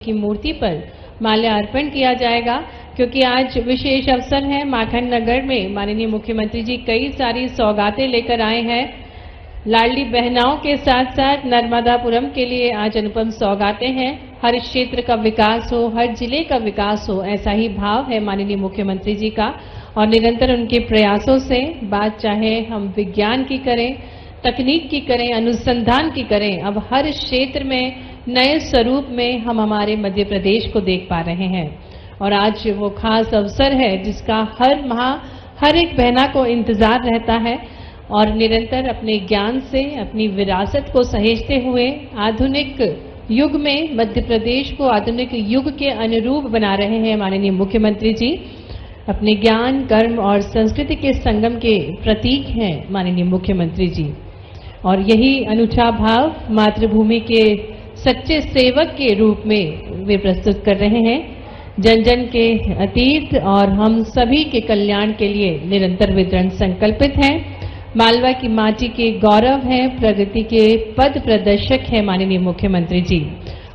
की मूर्ति पर माल्यार्पण किया जाएगा, क्योंकि आज विशेष अवसर है। माखन नगर में माननीय मुख्यमंत्री जी कई सारी सौगातें लेकर आए हैं। लाडली बहनाओं के साथ साथ नर्मदापुरम के लिए आज अनुपम सौगातें हैं। हर क्षेत्र का विकास हो, हर जिले का विकास हो, ऐसा ही भाव है माननीय मुख्यमंत्री जी का। और निरंतर उनके प्रयासों से बात चाहे हम विज्ञान की करें, तकनीक की करें, अनुसंधान की करें, अब हर क्षेत्र में नए स्वरूप में हम हमारे मध्य प्रदेश को देख पा रहे हैं। और आज वो खास अवसर है जिसका हर माह हर एक बहना को इंतजार रहता है और निरंतर अपने ज्ञान से अपनी विरासत को सहेजते हुए आधुनिक युग में मध्य प्रदेश को आधुनिक युग के अनुरूप बना रहे हैं माननीय मुख्यमंत्री जी। अपने ज्ञान, कर्म और संस्कृति के संगम के प्रतीक हैं माननीय मुख्यमंत्री जी। और यही अनूठा भाव मातृभूमि के सच्चे सेवक के रूप में वे प्रस्तुत कर रहे हैं। जन जन के अतीत और हम सभी के कल्याण के लिए निरंतर वे दृढ़ संकल्पित हैं। मालवा की माटी के गौरव हैं, प्रगति के पद प्रदर्शक हैं माननीय मुख्यमंत्री जी।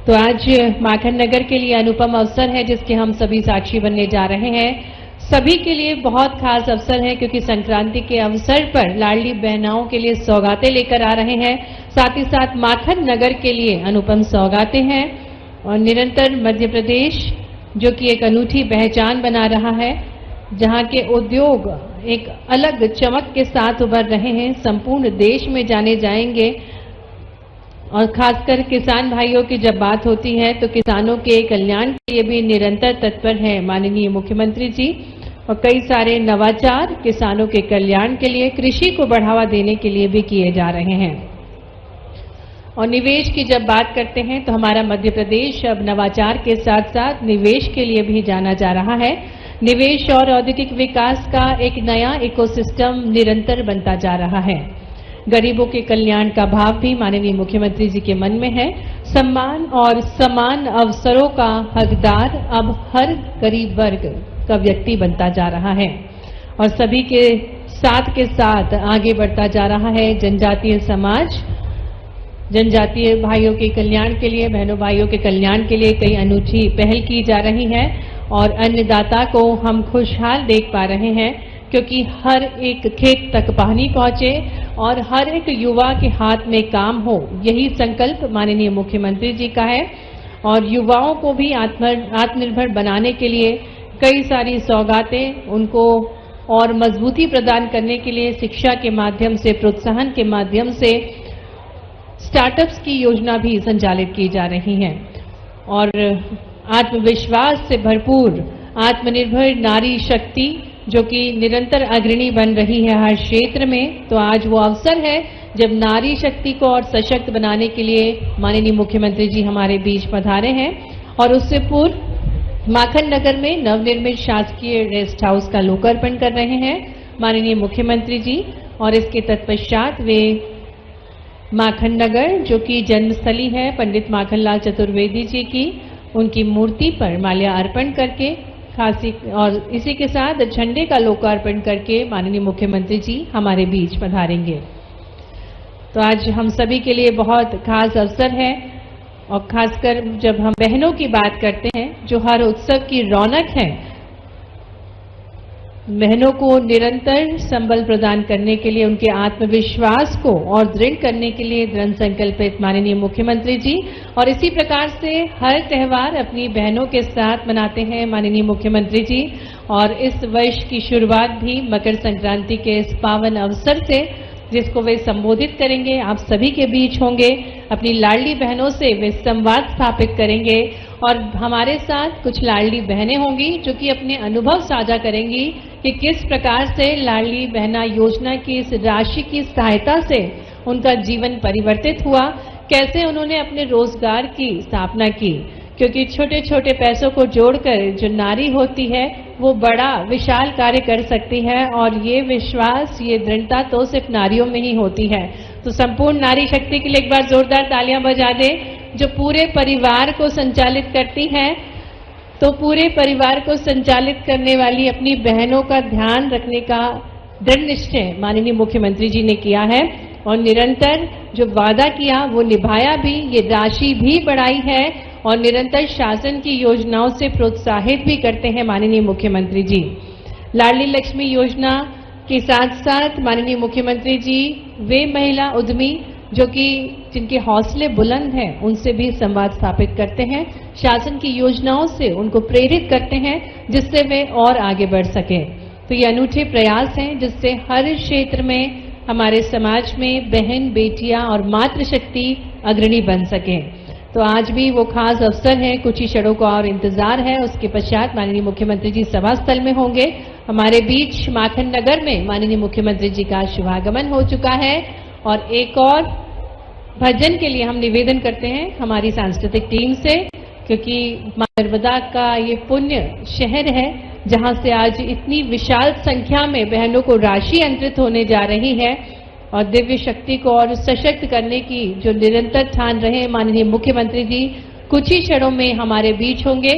तो आज माखन नगर के लिए अनुपम अवसर है जिसके हम सभी साक्षी बनने जा रहे हैं। सभी के लिए बहुत खास अवसर है क्योंकि संक्रांति के अवसर पर लाडली बहनाओं के लिए सौगातें लेकर आ रहे हैं। साथ ही साथ माखन नगर के लिए अनुपम सौगातें हैं और निरंतर मध्य प्रदेश जो कि एक अनूठी पहचान बना रहा है, जहां के उद्योग एक अलग चमक के साथ उभर रहे हैं, संपूर्ण देश में जाने जाएंगे। और खासकर किसान भाइयों की जब बात होती है तो किसानों के कल्याण के लिए भी निरंतर तत्पर है माननीय मुख्यमंत्री जी। और कई सारे नवाचार किसानों के कल्याण के लिए, कृषि को बढ़ावा देने के लिए भी किए जा रहे हैं। और निवेश की जब बात करते हैं तो हमारा मध्य प्रदेश अब नवाचार के साथ साथ निवेश के लिए भी जाना जा रहा है। निवेश और औद्योगिक विकास का एक नया इकोसिस्टम निरंतर बनता जा रहा है। गरीबों के कल्याण का भाव भी माननीय मुख्यमंत्री जी के मन में है। सम्मान और समान अवसरों का हकदार अब हर गरीब वर्ग का व्यक्ति बनता जा रहा है और सभी के साथ आगे बढ़ता जा रहा है। जनजातीय समाज, जनजातीय भाइयों के कल्याण के लिए, बहनों भाइयों के कल्याण के लिए कई अनूठी पहल की जा रही है और अन्नदाता को हम खुशहाल देख पा रहे हैं क्योंकि हर एक खेत तक पानी पहुंचे और हर एक युवा के हाथ में काम हो, यही संकल्प माननीय मुख्यमंत्री जी का है। और युवाओं को भी आत्मनिर्भर बनाने के लिए कई सारी सौगातें उनको और मजबूती प्रदान करने के लिए शिक्षा के माध्यम से, प्रोत्साहन के माध्यम से स्टार्टअप्स की योजना भी संचालित की जा रही है। और आत्मविश्वास से भरपूर आत्मनिर्भर नारी शक्ति जो कि निरंतर अग्रणी बन रही है हर क्षेत्र में। तो आज वो अवसर है जब नारी शक्ति को और सशक्त बनाने के लिए माननीय मुख्यमंत्री जी हमारे बीच पधारे हैं। और उससे पूर्व माखन नगर में नवनिर्मित शासकीय रेस्ट हाउस का लोकार्पण कर रहे हैं माननीय मुख्यमंत्री जी। और इसके तत्पश्चात वे माखन नगर जो कि जन्मस्थली है पंडित माखनलाल चतुर्वेदी जी की, उनकी मूर्ति पर माल्यार्पण करके खासी और इसी के साथ झंडे का लोकार्पण करके माननीय मुख्यमंत्री जी हमारे बीच पधारेंगे। तो आज हम सभी के लिए बहुत खास अवसर है और खासकर जब हम बहनों की बात करते हैं जो हर उत्सव की रौनक है, बहनों को निरंतर संबल प्रदान करने के लिए, उनके आत्मविश्वास को और दृढ़ करने के लिए दृढ़ संकल्पित माननीय मुख्यमंत्री जी। और इसी प्रकार से हर त्योहार अपनी बहनों के साथ मनाते हैं माननीय मुख्यमंत्री जी। और इस वर्ष की शुरुआत भी मकर संक्रांति के इस पावन अवसर से, जिसको वे संबोधित करेंगे, आप सभी के बीच होंगे, अपनी लाडली बहनों से वे संवाद स्थापित करेंगे। और हमारे साथ कुछ लाडली बहनें होंगी जो कि अपने अनुभव साझा करेंगी कि किस प्रकार से लाडली बहना योजना की इस राशि की सहायता से उनका जीवन परिवर्तित हुआ, कैसे उन्होंने अपने रोजगार की स्थापना की। क्योंकि छोटे छोटे पैसों को जोड़कर जो नारी होती है वो बड़ा विशाल कार्य कर सकती है और ये विश्वास, ये दृढ़ता तो सिर्फ नारियों में ही होती है। तो संपूर्ण नारी शक्ति के लिए एक बार जोरदार तालियां बजा दें जो पूरे परिवार को संचालित करती है। तो पूरे परिवार को संचालित करने वाली अपनी बहनों का ध्यान रखने का दृढ़ निश्चय माननीय मुख्यमंत्री जी ने किया है और निरंतर जो वादा किया वो निभाया भी, ये राशि भी बढ़ाई है और निरंतर शासन की योजनाओं से प्रोत्साहित भी करते हैं माननीय मुख्यमंत्री जी। लाडली लक्ष्मी योजना के साथ साथ माननीय मुख्यमंत्री जी वे महिला उद्यमी जो कि जिनके हौसले बुलंद हैं उनसे भी संवाद स्थापित करते हैं, शासन की योजनाओं से उनको प्रेरित करते हैं जिससे वे और आगे बढ़ सकें। तो ये अनूठे प्रयास हैं जिससे हर क्षेत्र में हमारे समाज में बहन बेटियां और मातृशक्ति अग्रणी बन सकें। तो आज भी वो खास अवसर है, कुछ ही क्षणों का और इंतजार है, उसके पश्चात माननीय मुख्यमंत्री जी सभा स्थल में होंगे। हमारे बीच माखन नगर में माननीय मुख्यमंत्री जी का शुभागमन हो चुका है और एक और भजन के लिए हम निवेदन करते हैं हमारी सांस्कृतिक टीम से, क्योंकि मां नर्मदा का ये पुण्य शहर है जहां से आज इतनी विशाल संख्या में बहनों को राशि अंतरित होने जा रही है और दिव्य शक्ति को और सशक्त करने की जो निरंतर ठान रहे माननीय मुख्यमंत्री जी कुछ ही क्षणों में हमारे बीच होंगे।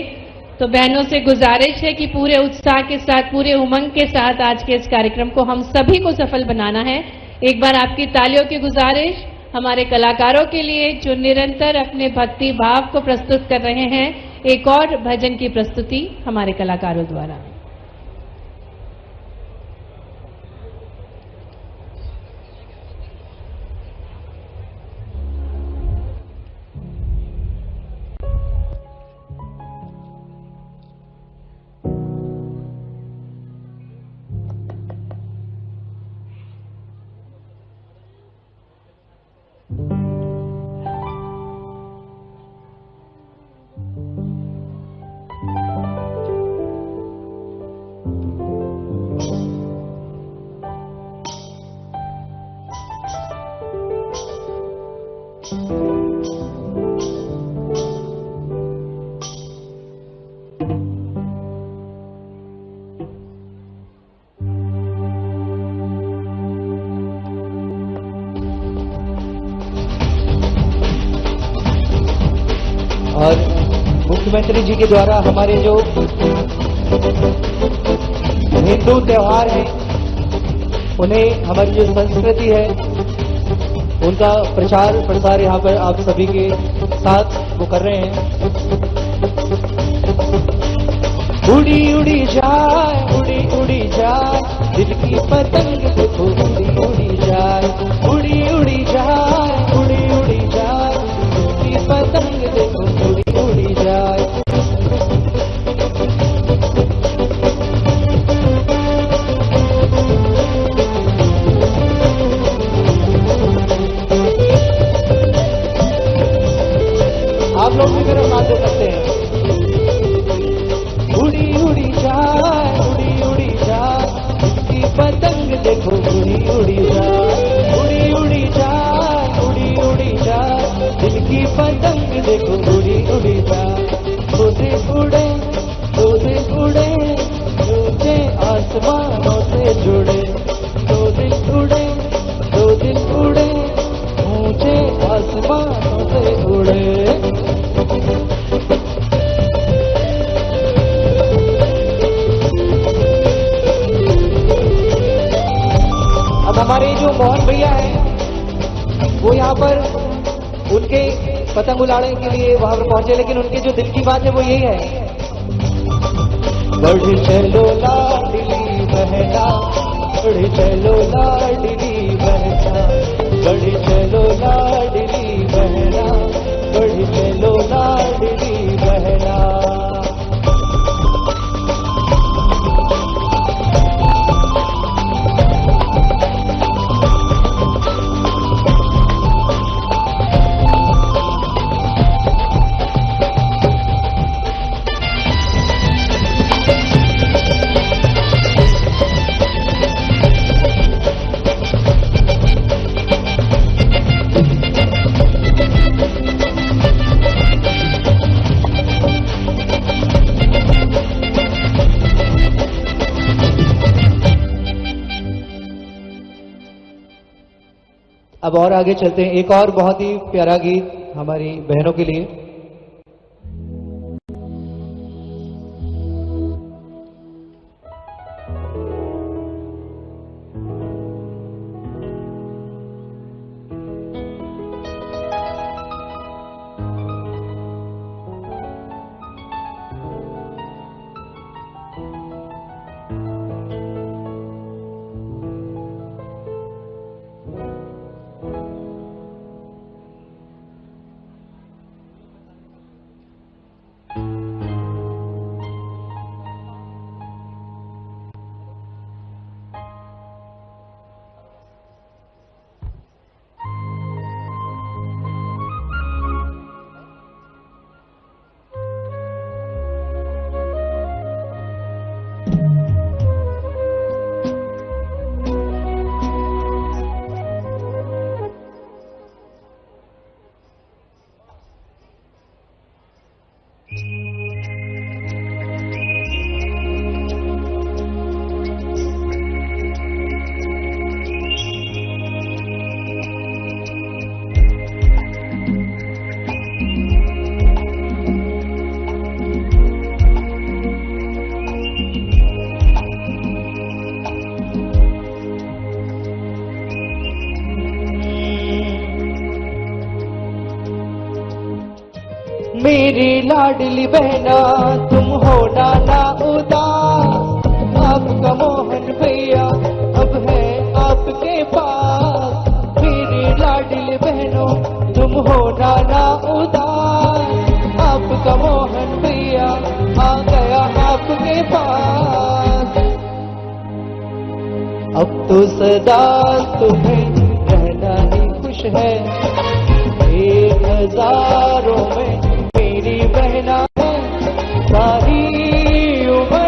तो बहनों से गुजारिश है कि पूरे उत्साह के साथ, पूरे उमंग के साथ आज के इस कार्यक्रम को हम सभी को सफल बनाना है। एक बार आपकी तालियों की गुजारिश हमारे कलाकारों के लिए जो निरंतर अपने भक्ति भाव को प्रस्तुत कर रहे हैं। एक और भजन की प्रस्तुति हमारे कलाकारों द्वारा। और मुख्यमंत्री जी के द्वारा हमारे जो हिंदू त्योहार हैं उन्हें, हमारी जो संस्कृति है उनका प्रचार प्रसार यहाँ पर आप सभी के साथ वो कर रहे हैं। उड़ी उड़ी जाए, उड़ी उड़ी जाए, दिल की पतंग देखो उड़ी उड़ी जाए, उड़ी उड़ी जाए, उड़ी उड़ी जाए, दिल की पतंग देखो उड़ी उड़ी जाए। आप लोग भी मेरा साथ दे सकते हैं। उड़ी उड़ी जाए, उड़ी उड़ी जाए, इसकी पतंग देखो उड़ी उड़ी जाए, उड़ी उड़ी जाए, उड़ी उड़ी जाए, दिल की पतंग देखो उड़ी उड़ी जाए। दो दिन उड़े, दो दिन उड़े, ऊंचे आसमानों से जुड़े, दो दिन उड़े, दो दिन उड़े, ऊंचे आसमानों से उड़े। अब हमारे जो मोहन भैया हैं वो यहाँ पर उनके पतंग उड़ाने के लिए वहां पर पहुंचे, लेकिन उनके जो दिल की बात है वो यही है। बढ़ चलो लाडली बहना, बढ़ चलो लाडली बहना, बढ़ चलो लाडली बहना, बढ़ चलो लाडली बहना। अब और आगे चलते हैं, एक और बहुत ही प्यारा गीत हमारी बहनों के लिए। लाडली बहना तुम हो ना उदास, आपका मोहन भैया अब है आपके पास। मेरी लाडली बहनों तुम हो ना उदास, आपका मोहन भैया आ गया आपके पास। अब तो सदा तुम्हें रहना ही खुश है, 1000 में मेरी बहना है। सारी उम्र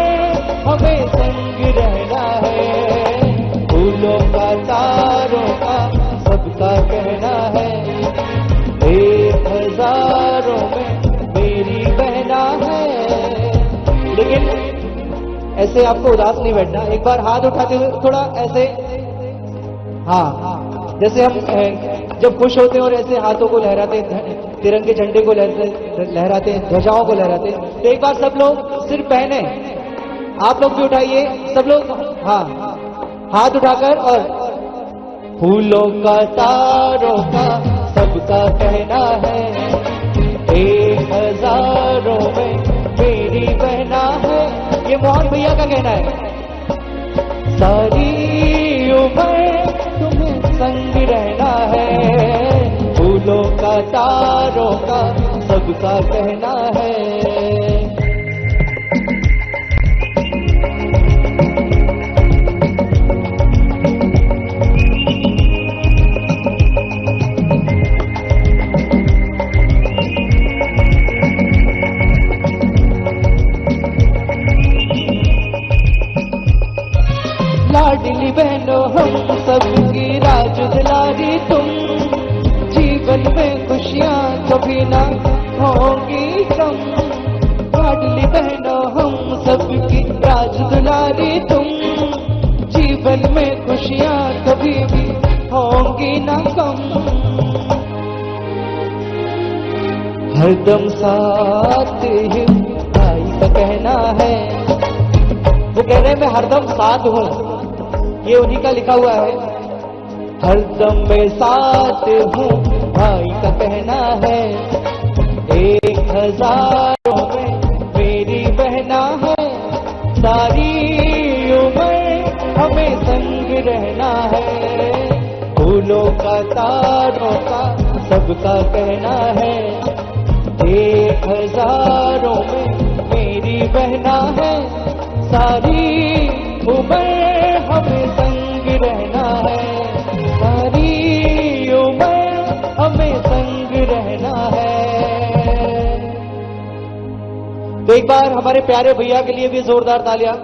हमें संग रहना है, फूलों का तारों का सबका कहना है। 1000 में मेरी बहना है। लेकिन ऐसे आपको उदास नहीं बैठना, एक बार हाथ उठाते हुए थोड़ा ऐसे, हाँ जैसे हम जब खुश होते हैं और ऐसे हाथों को लहराते हैं, तिरंगे झंडे को लहराते हैं, ध्वजाओं को लहराते हैं, तो एक बार सब लोग सिर्फ पहने, आप लोग भी उठाइए सब लोग, हाँ हाथ उठाकर। और फूलों का तारों का सबका कहना है, 1000 में मेरी बहना है। ये मोहन भैया का कहना है। सारी उम्र तुम्हें संग रहना है, फूलों का तारों का सबका कहना है। लाडली बहनों हम सबकी राज दुलारी तुम, जीवन में खुशियाँ कभी ना होंगी कम। लाडली बहनों हम सबकी राज दुलारी तुम, जीवन में खुशियाँ कभी भी होंगी ना कम। हरदम साथ ही भाई का कहना है, वो कह रहे हैं मैं हरदम साथ हूँ, ये उन्हीं का लिखा हुआ है। हरदम मैं साथ हूँ भाई का कहना है, 1000 में मेरी बहना है। सारी उम्र हमें संग रहना है, फूलों का तारों का सबका कहना है। 1000 में मेरी बहना है, सारी उम्र हमें संग रहना है, सारी उम्र हमें संग रहना है। तो एक बार हमारे प्यारे भैया के लिए भी जोरदार तालियां।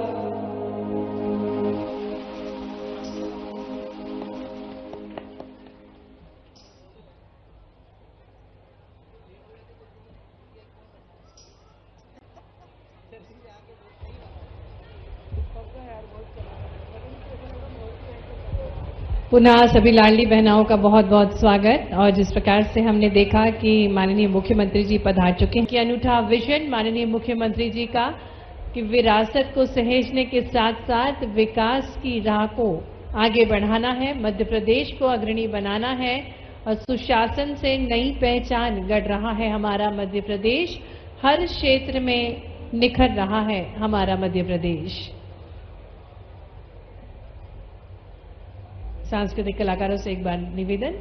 पुनः सभी लाडली बहनाओं का बहुत बहुत स्वागत। और जिस प्रकार से हमने देखा कि माननीय मुख्यमंत्री जी पधार चुके हैं, कि अनूठा विजन माननीय मुख्यमंत्री जी का कि विरासत को सहेजने के साथ साथ विकास की राह को आगे बढ़ाना है, मध्य प्रदेश को अग्रणी बनाना है और सुशासन से नई पहचान गढ़ रहा है हमारा मध्य प्रदेश। हर क्षेत्र में निखर रहा है हमारा मध्य प्रदेश। सांस्कृतिक कलाकारों से एक बार निवेदन,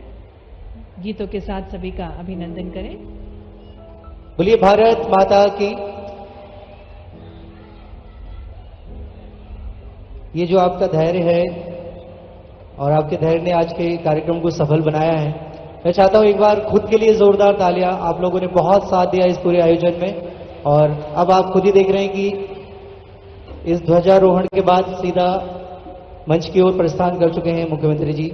गीतों के साथ सभी का अभिनंदन करें। बोलिए भारत माता की। ये जो आपका धैर्य है और आपके धैर्य ने आज के कार्यक्रम को सफल बनाया है, मैं चाहता हूं एक बार खुद के लिए जोरदार तालियां। आप लोगों ने बहुत साथ दिया इस पूरे आयोजन में और अब आप खुद ही देख रहे हैं कि इस ध्वजारोहण के बाद सीधा मंच की ओर प्रस्थान कर चुके हैं मुख्यमंत्री जी।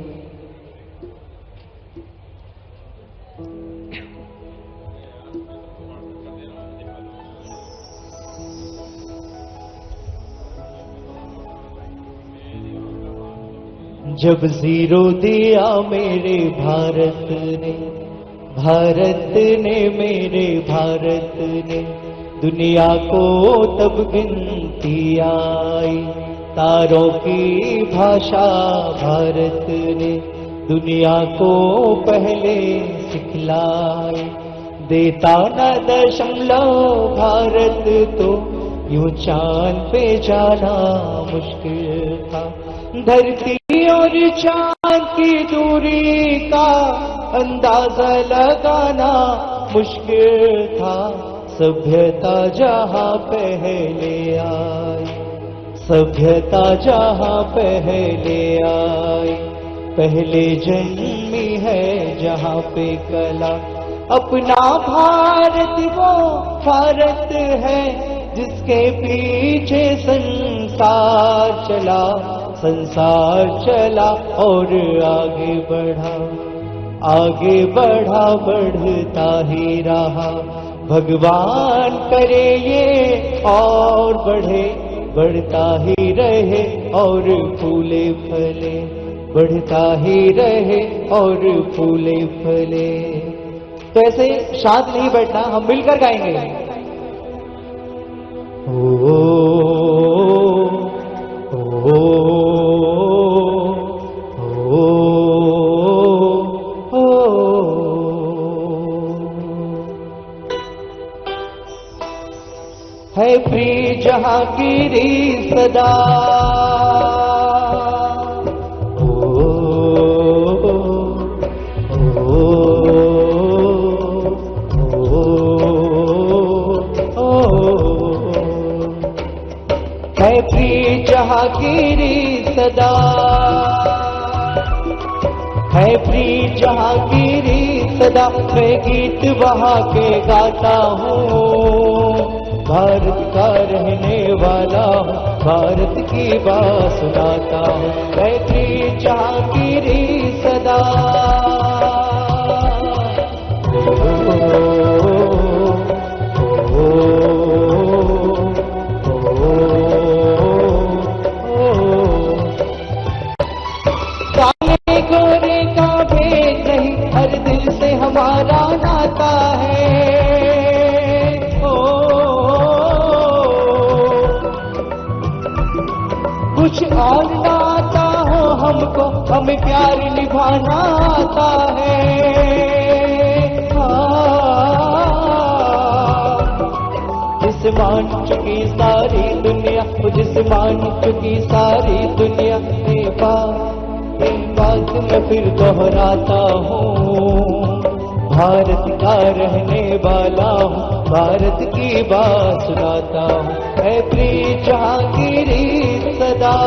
जब जीरो दिया मेरे भारत ने, मेरे भारत ने दुनिया को तब गिनती आई। तारों की भाषा भारत ने दुनिया को पहले सिखलाई। देता न दशमलव भारत तो यूं चांद पे जाना मुश्किल था। धरती और चांद की दूरी का अंदाजा लगाना मुश्किल था। सभ्यता जहां पहले आई, सभ्यता जहां पहले आई, पहले जन्मी है जहां पे कला। अपना भारत वो भारत है जिसके पीछे संसार चला, संसार चला और आगे बढ़ा, आगे बढ़ा बढ़ता ही रहा। भगवान करे ये और बढ़े, बढ़ता ही रहे और फूले फले, बढ़ता ही रहे और फूले फले। तो ऐसे शांत नहीं बैठना, हम मिलकर गाएंगे। ओ, ओ, ओ, है प्रिय जहांगीरी सदा। है प्रिय जहांगीरी सदा, है प्रिय जहांगीरी सदा। मैं गीत वहाँ के गाता हूँ, भारत का रहने वाला हूँ, भारत की बात सुनाता हूँ। है प्रिय जहांगीरी सदा। काले गोरे का भेद नहीं, हर दिल से हमारा नाता है। कुछ और ना आता हो हमको, हमें प्यार निभाना आता है। जिसे मान चुकी सारी दुनिया, जिसे मान चुकी सारी दुनिया। एक बात मैं फिर दोहराता हूँ, भारत का रहने वाला हूँ, भारत की बात सुनाता हूँ। है प्रिय जहांगीरी सदा।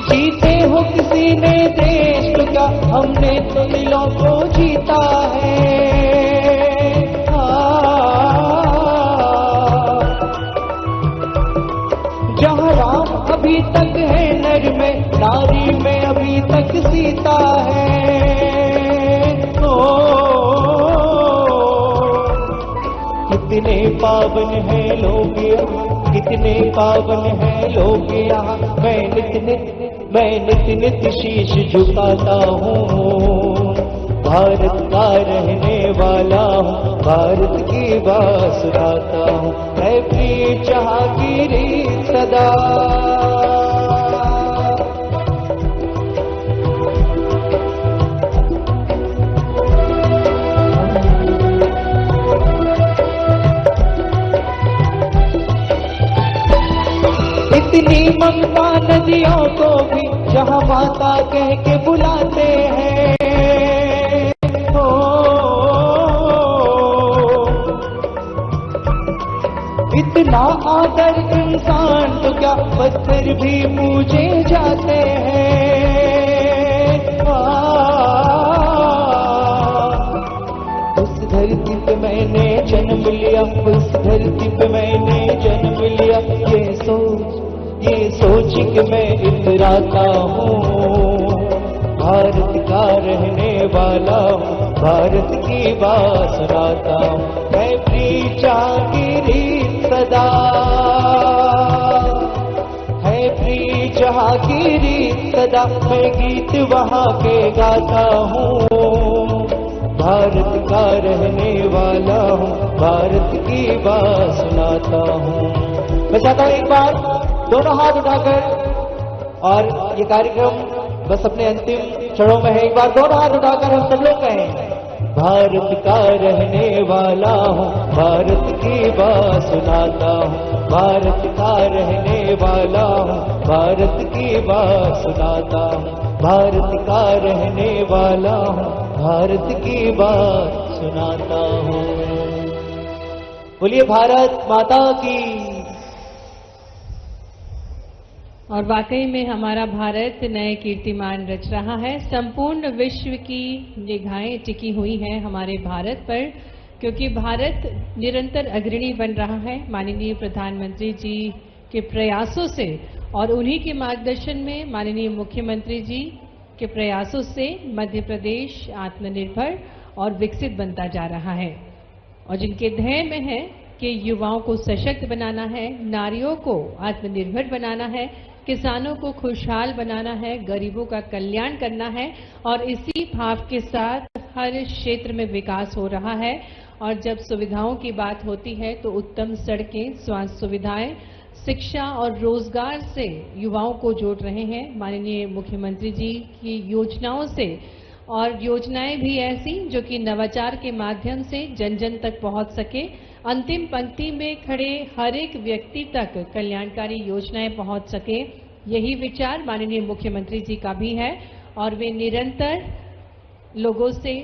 जीते हो किसी ने देश तो क्या, हमने तो दिलों को जीता है। जहाँ राम अभी तक है नर में, नारी में अभी तक सीता है। कितने पावन है लोग यहाँ, कितने पावन है लोग यहाँ। मैं नित नित शीश झुकाता हूँ, भारत का रहने वाला हूँ, भारत की बात सुनाता हूँ। है प्रिय जहांगीरी सदा। इतनी ममता नदियों को भी जहाँ माता कह के बुलाते हैं। इतना आदर इंसान तो क्या, पत्थर भी पूजे जाते हैं। उस धरती पे मैंने जन्म लिया, उस धरती पे मैंने जन्म लिया। ये सोच के मैं इतराता हूँ, भारत का रहने वाला हूँ, भारत की बात सुनाता हूँ। मैं प्रिय जहांगीरी सदा। है प्रिय जहांगीरी सदा। मैं गीत वहाँ के गाता हूँ, भारत का रहने वाला हूँ, भारत की बात सुनाता हूँ। मैं चाहता हूँ एक बार दोनों हाथ उठाकर, और ये कार्यक्रम बस अपने अंतिम क्षणों में है, एक बार दोनों हाथ उठाकर हम सब लोग कहें, भारत का रहने वाला हूँ, भारत की बात सुनाता हूँ, भारत का रहने वाला हूँ, भारत की बात सुनाता हूँ, भारत का रहने वाला हूँ, भारत की बात सुनाता हूँ। बोलिए भारत माता की। और वाकई में हमारा भारत नए कीर्तिमान रच रहा है। संपूर्ण विश्व की निगाहें टिकी हुई हैं हमारे भारत पर, क्योंकि भारत निरंतर अग्रणी बन रहा है माननीय प्रधानमंत्री जी के प्रयासों से, और उन्हीं के मार्गदर्शन में माननीय मुख्यमंत्री जी के प्रयासों से मध्य प्रदेश आत्मनिर्भर और विकसित बनता जा रहा है। और जिनके ध्येय में है कि युवाओं को सशक्त बनाना है, नारियों को आत्मनिर्भर बनाना है, किसानों को खुशहाल बनाना है, गरीबों का कल्याण करना है, और इसी भाव के साथ हर क्षेत्र में विकास हो रहा है। और जब सुविधाओं की बात होती है तो उत्तम सड़कें, स्वास्थ्य सुविधाएं, शिक्षा और रोजगार से युवाओं को जोड़ रहे हैं माननीय मुख्यमंत्री जी की योजनाओं से। और योजनाएं भी ऐसी जो कि नवाचार के माध्यम से जन जन तक पहुंच सके, अंतिम पंक्ति में खड़े हर एक व्यक्ति तक कल्याणकारी योजनाएं पहुंच सके, यही विचार माननीय मुख्यमंत्री जी का भी है। और वे निरंतर लोगों से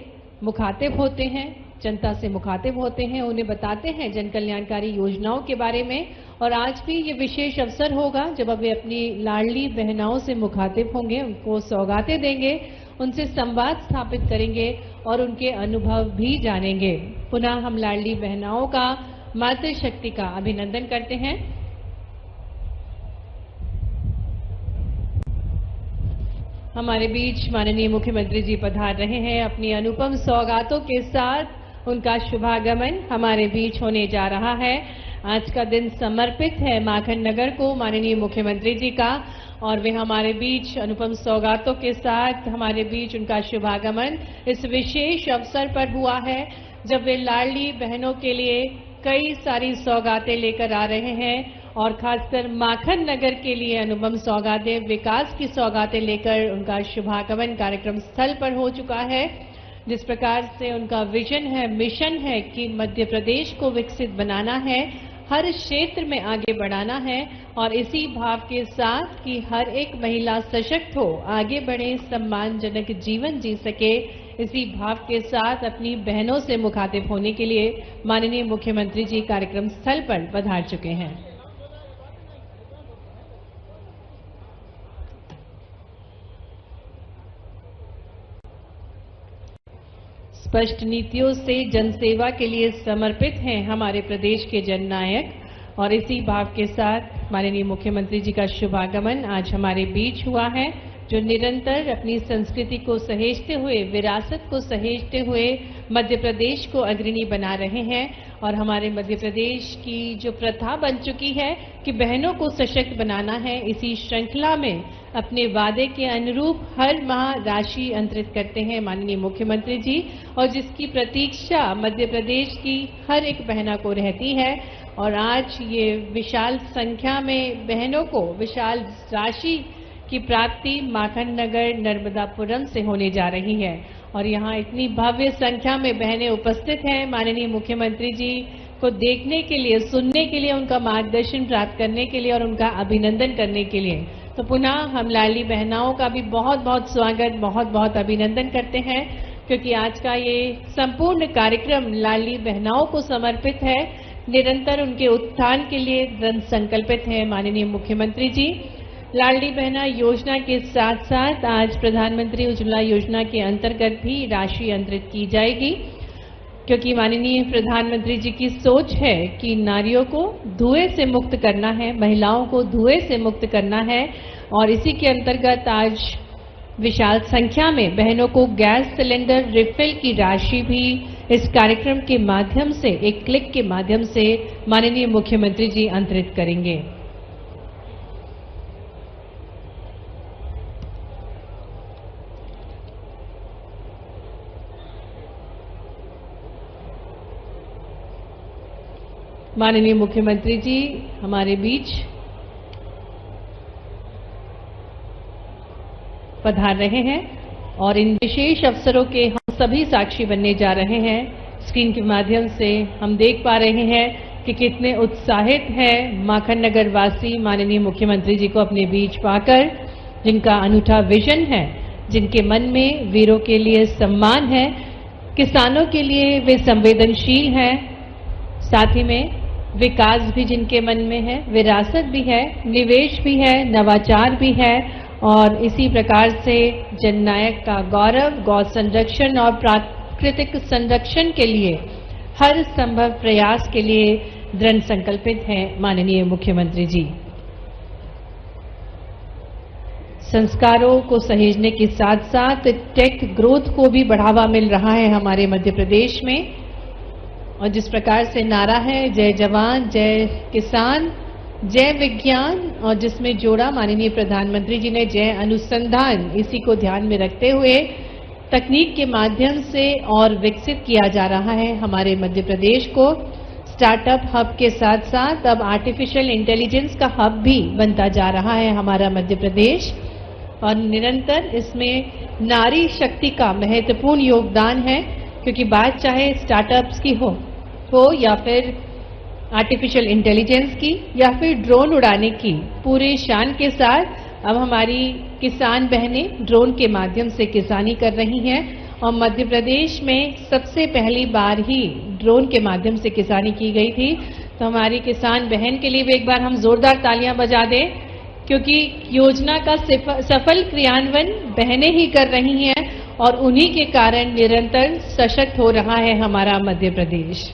मुखातिब होते हैं, जनता से मुखातिब होते हैं, उन्हें बताते हैं जन कल्याणकारी योजनाओं के बारे में। और आज भी ये विशेष अवसर होगा जब वे अपनी लाडली बहनाओं से मुखातिब होंगे, उनको सौगातें देंगे, उनसे संवाद स्थापित करेंगे और उनके अनुभव भी जानेंगे। पुनः हम लाडली बहनाओं का मातृशक्ति का अभिनंदन करते हैं। हमारे बीच माननीय मुख्यमंत्री जी पधार रहे हैं अपनी अनुपम सौगातों के साथ। उनका शुभागमन हमारे बीच होने जा रहा है। आज का दिन समर्पित है माखन नगर को माननीय मुख्यमंत्री जी का, और वे हमारे बीच अनुपम सौगातों के साथ हमारे बीच उनका शुभागमन इस विशेष अवसर पर हुआ है जब वे लाडली बहनों के लिए कई सारी सौगातें लेकर आ रहे हैं, और खासकर माखन नगर के लिए अनुपम सौगातें, विकास की सौगातें लेकर उनका शुभागमन कार्यक्रम स्थल पर हो चुका है। जिस प्रकार से उनका विजन है, मिशन है कि मध्य प्रदेश को विकसित बनाना है, हर क्षेत्र में आगे बढ़ाना है, और इसी भाव के साथ कि हर एक महिला सशक्त हो, आगे बढ़े, सम्मानजनक जीवन जी सके, इसी भाव के साथ अपनी बहनों से मुखातिब होने के लिए माननीय मुख्यमंत्री जी कार्यक्रम स्थल पर पधार चुके हैं। स्पष्ट नीतियों से जनसेवा के लिए समर्पित हैं हमारे प्रदेश के जननायक, और इसी भाव के साथ माननीय मुख्यमंत्री जी का शुभागमन आज हमारे बीच हुआ है, जो निरंतर अपनी संस्कृति को सहेजते हुए, विरासत को सहेजते हुए मध्य प्रदेश को अग्रणी बना रहे हैं। और हमारे मध्य प्रदेश की जो प्रथा बन चुकी है कि बहनों को सशक्त बनाना है, इसी श्रृंखला में अपने वादे के अनुरूप हर माह राशि अंतरित करते हैं माननीय मुख्यमंत्री जी, और जिसकी प्रतीक्षा मध्य प्रदेश की हर एक बहना को रहती है। और आज ये विशाल संख्या में बहनों को विशाल राशि की प्राप्ति माखन नगर नर्मदापुरम से होने जा रही है, और यहाँ इतनी भव्य संख्या में बहनें उपस्थित हैं माननीय मुख्यमंत्री जी को देखने के लिए, सुनने के लिए, उनका मार्गदर्शन प्राप्त करने के लिए और उनका अभिनंदन करने के लिए। तो पुनः हम लाडली बहनाओं का भी बहुत बहुत स्वागत, बहुत बहुत अभिनंदन करते हैं, क्योंकि आज का ये संपूर्ण कार्यक्रम लाडली बहनाओं को समर्पित है, निरंतर उनके उत्थान के लिए दृढ़ संकल्पित है माननीय मुख्यमंत्री जी। लाडली बहना योजना के साथ साथ आज प्रधानमंत्री उज्ज्वला योजना के अंतर्गत भी राशि अंतरित की जाएगी, क्योंकि माननीय प्रधानमंत्री जी की सोच है कि नारियों को धुएं से मुक्त करना है, महिलाओं को धुएं से मुक्त करना है। और इसी के अंतर्गत आज विशाल संख्या में बहनों को गैस सिलेंडर रिफिल की राशि भी इस कार्यक्रम के माध्यम से, एक क्लिक के माध्यम से माननीय मुख्यमंत्री जी अंतरित करेंगे। माननीय मुख्यमंत्री जी हमारे बीच पधार रहे हैं और इन विशेष अवसरों के हम सभी साक्षी बनने जा रहे हैं। स्क्रीन के माध्यम से हम देख पा रहे हैं कि कितने उत्साहित हैं माखन नगर वासी माननीय मुख्यमंत्री जी को अपने बीच पाकर, जिनका अनूठा विजन है, जिनके मन में वीरों के लिए सम्मान है, किसानों के लिए वे संवेदनशील हैं, साथ ही में विकास भी जिनके मन में है, विरासत भी है, निवेश भी है, नवाचार भी है और इसी प्रकार से जननायक का गौरव, गौ संरक्षण और प्राकृतिक संरक्षण के लिए हर संभव प्रयास के लिए दृढ़ संकल्पित हैं माननीय मुख्यमंत्री जी। संस्कारों को सहेजने के साथ साथ टेक ग्रोथ को भी बढ़ावा मिल रहा है हमारे मध्य प्रदेश में और जिस प्रकार से नारा है जय जवान जय किसान जय विज्ञान और जिसमें जोड़ा माननीय प्रधानमंत्री जी ने जय अनुसंधान, इसी को ध्यान में रखते हुए तकनीक के माध्यम से और विकसित किया जा रहा है हमारे मध्य प्रदेश को। स्टार्टअप हब के साथ साथ अब आर्टिफिशियल इंटेलिजेंस का हब भी बनता जा रहा है हमारा मध्य प्रदेश और निरंतर इसमें नारी शक्ति का महत्वपूर्ण योगदान है, क्योंकि बात चाहे स्टार्टअप्स की हो या फिर आर्टिफिशियल इंटेलिजेंस की या फिर ड्रोन उड़ाने की, पूरे शान के साथ अब हमारी किसान बहनें ड्रोन के माध्यम से किसानी कर रही हैं और मध्य प्रदेश में सबसे पहली बार ही ड्रोन के माध्यम से किसानी की गई थी। तो हमारी किसान बहन के लिए भी एक बार हम जोरदार तालियां बजा दें, क्योंकि योजना का सफल क्रियान्वयन बहनें ही कर रही हैं और उन्हीं के कारण निरंतर सशक्त हो रहा है हमारा मध्य प्रदेश।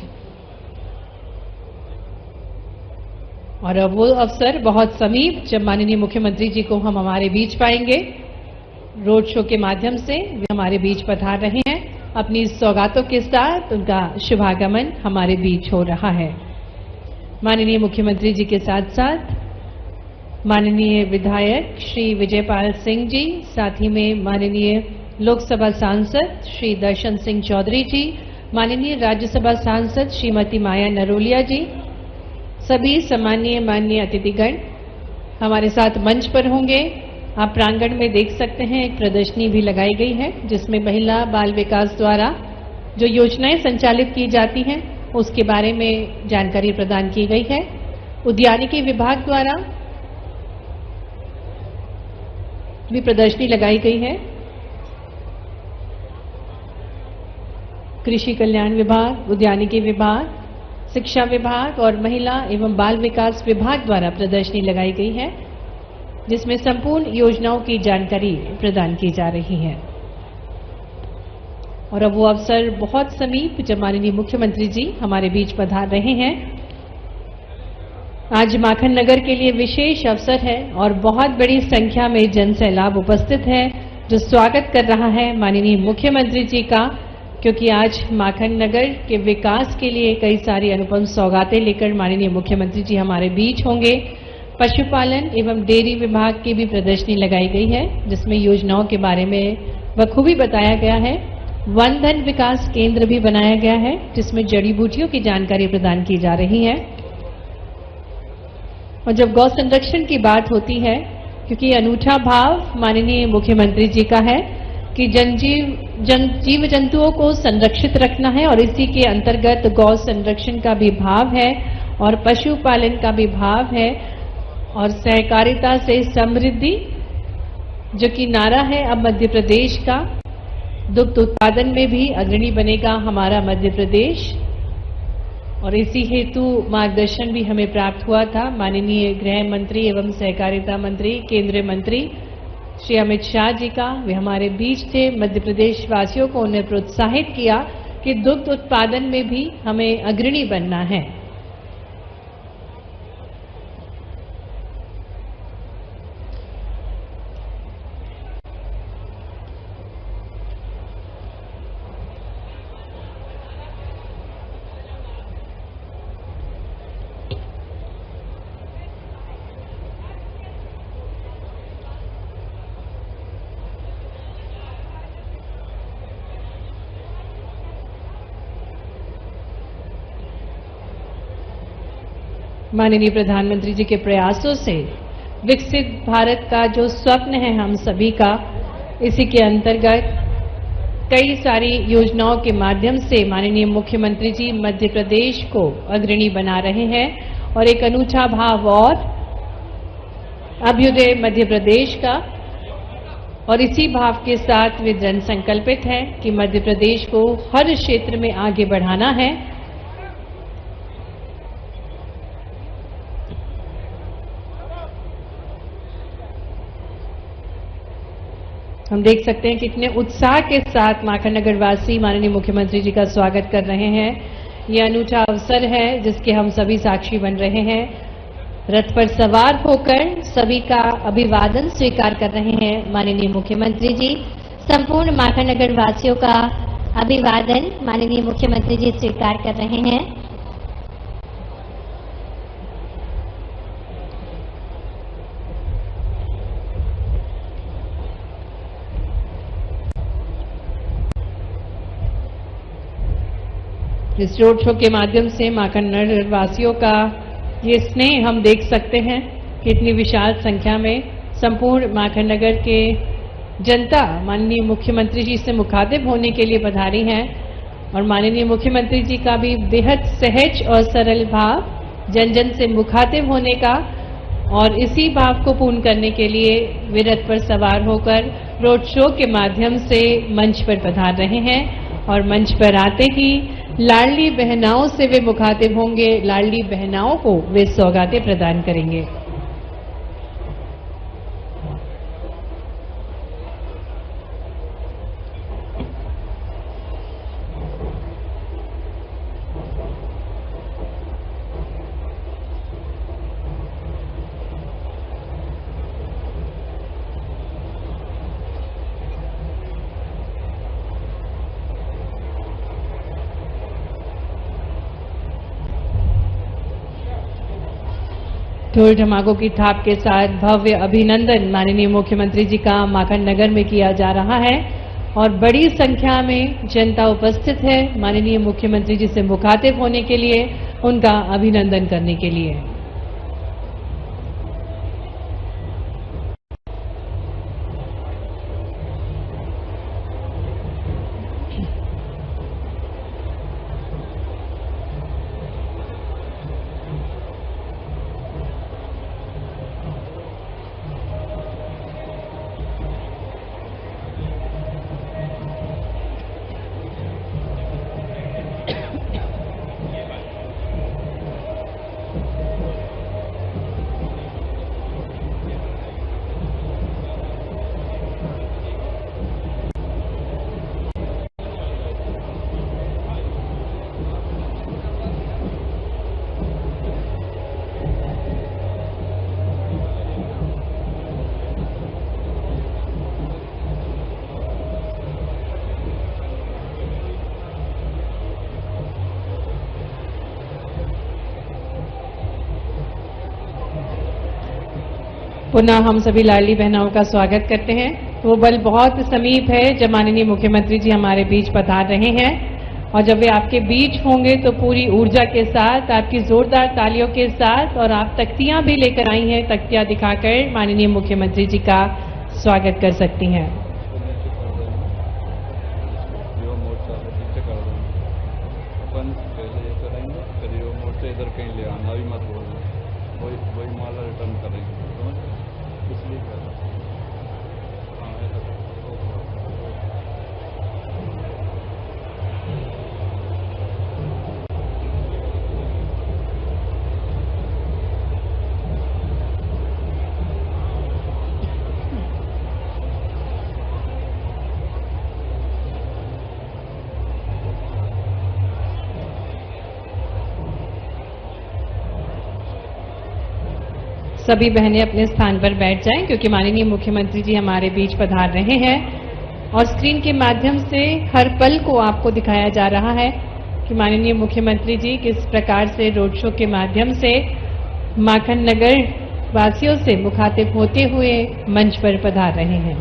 और अब वो अवसर बहुत समीप जब माननीय मुख्यमंत्री जी को हम हमारे बीच पाएंगे, रोड शो के माध्यम से वे हमारे बीच पधार रहे हैं। अपनी सौगातों के साथ उनका शुभागमन हमारे बीच हो रहा है। माननीय मुख्यमंत्री जी के साथ साथ माननीय विधायक श्री विजयपाल सिंह जी, साथ ही में माननीय लोकसभा सांसद श्री दर्शन सिंह चौधरी जी, माननीय राज्यसभा सांसद श्रीमती माया नरोलिया जी, सभी सम्मानीय माननीय अतिथिगण हमारे साथ मंच पर होंगे। आप प्रांगण में देख सकते हैं एक प्रदर्शनी भी लगाई गई है जिसमें महिला बाल विकास द्वारा जो योजनाएं संचालित की जाती हैं उसके बारे में जानकारी प्रदान की गई है। उद्यानिकी विभाग द्वारा भी प्रदर्शनी लगाई गई है। कृषि कल्याण विभाग, उद्यानिकी विभाग, शिक्षा विभाग और महिला एवं बाल विकास विभाग द्वारा प्रदर्शनी लगाई गई है जिसमें संपूर्ण योजनाओं की जानकारी प्रदान की जा रही है। और अब वो अवसर बहुत समीप जब माननीय मुख्यमंत्री जी हमारे बीच पधार रहे हैं। आज माखन नगर के लिए विशेष अवसर है और बहुत बड़ी संख्या में जन सैलाब उपस्थित है जो स्वागत कर रहा है माननीय मुख्यमंत्री जी का, क्योंकि आज माखन नगर के विकास के लिए कई सारी अनुपम सौगातें लेकर माननीय मुख्यमंत्री जी हमारे बीच होंगे। पशुपालन एवं डेयरी विभाग की भी प्रदर्शनी लगाई गई है जिसमें योजनाओं के बारे में बखूबी बताया गया है। वन धन विकास केंद्र भी बनाया गया है जिसमें जड़ी बूटियों की जानकारी प्रदान की जा रही है। और जब गौ संरक्षण की बात होती है, क्योंकि अनूठा भाव माननीय मुख्यमंत्री जी का है कि जीव जंतुओं को संरक्षित रखना है और इसी के अंतर्गत गौ संरक्षण का भी भाव है और पशुपालन का भी भाव है और सहकारिता से समृद्धि जो कि नारा है अब मध्य प्रदेश का। दुग्ध उत्पादन में भी अग्रणी बनेगा हमारा मध्य प्रदेश और इसी हेतु मार्गदर्शन भी हमें प्राप्त हुआ था माननीय गृह मंत्री एवं सहकारिता मंत्री केंद्रीय मंत्री श्री अमित शाह जी का। वे हमारे बीच थे, मध्य प्रदेश वासियों को उन्हें प्रोत्साहित किया कि दुग्ध उत्पादन में भी हमें अग्रणी बनना है। माननीय प्रधानमंत्री जी के प्रयासों से विकसित भारत का जो स्वप्न है हम सभी का, इसी के अंतर्गत कई सारी योजनाओं के माध्यम से माननीय मुख्यमंत्री जी मध्य प्रदेश को अग्रणी बना रहे हैं और एक अनूठा भाव और अभ्युदय मध्य प्रदेश का, और इसी भाव के साथ वे दृढ़ संकल्पित हैं कि मध्य प्रदेश को हर क्षेत्र में आगे बढ़ाना है। हम देख सकते हैं कितने उत्साह के साथ माखन नगर वासी माननीय मुख्यमंत्री जी का स्वागत कर रहे हैं। यह अनूठा अवसर है जिसके हम सभी साक्षी बन रहे हैं। रथ पर सवार होकर सभी का अभिवादन स्वीकार कर रहे हैं माननीय मुख्यमंत्री जी। संपूर्ण माखन नगर वासियों का अभिवादन माननीय मुख्यमंत्री जी स्वीकार कर रहे हैं। इस रोड शो के माध्यम से माखन नगर वासियों का ये स्नेह हम देख सकते हैं कि इतनी विशाल संख्या में संपूर्ण माखन नगर के जनता माननीय मुख्यमंत्री जी से मुखातिब होने के लिए पधारी हैं और माननीय मुख्यमंत्री जी का भी बेहद सहज और सरल भाव जन जन से मुखातिब होने का, और इसी भाव को पूर्ण करने के लिए वे रथ पर सवार होकर रोड शो के माध्यम से मंच पर पधार रहे हैं और मंच पर आते ही लाडली बहनाओं से वे मुखातिब होंगे। लाडली बहनाओं को वे सौगातें प्रदान करेंगे। ढोल ढमाकों की थाप के साथ भव्य अभिनंदन माननीय मुख्यमंत्री जी का माखन नगर में किया जा रहा है और बड़ी संख्या में जनता उपस्थित है माननीय मुख्यमंत्री जी से मुखातिब होने के लिए, उनका अभिनंदन करने के लिए। पुनः हम सभी लाडली बहनाओं का स्वागत करते हैं। वो बल बहुत समीप है जब माननीय मुख्यमंत्री जी हमारे बीच पधार रहे हैं और जब वे आपके बीच होंगे तो पूरी ऊर्जा के साथ, आपकी जोरदार तालियों के साथ, और आप तख्तियां भी लेकर आई हैं, तख्तियां दिखाकर माननीय मुख्यमंत्री जी का स्वागत कर सकती हैं। इधर कहीं ले आना भी मत बोलना, वही माला रिटर्न करेंगे, इसलिए कर रहा हूँ। सभी बहनें अपने स्थान पर बैठ जाएं क्योंकि माननीय मुख्यमंत्री जी हमारे बीच पधार रहे हैं और स्क्रीन के माध्यम से हर पल को आपको दिखाया जा रहा है कि माननीय मुख्यमंत्री जी किस प्रकार से रोड शो के माध्यम से माखन नगर वासियों से मुखातिब होते हुए मंच पर पधार रहे हैं।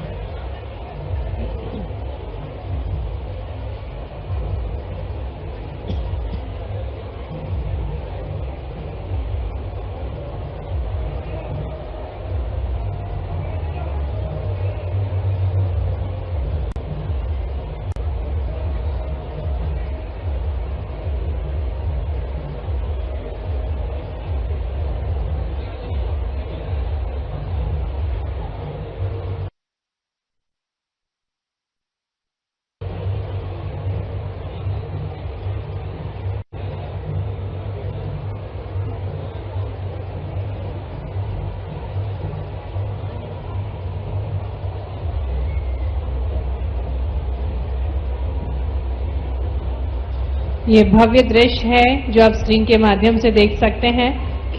ये भव्य दृश्य है जो आप स्क्रीन के माध्यम से देख सकते हैं।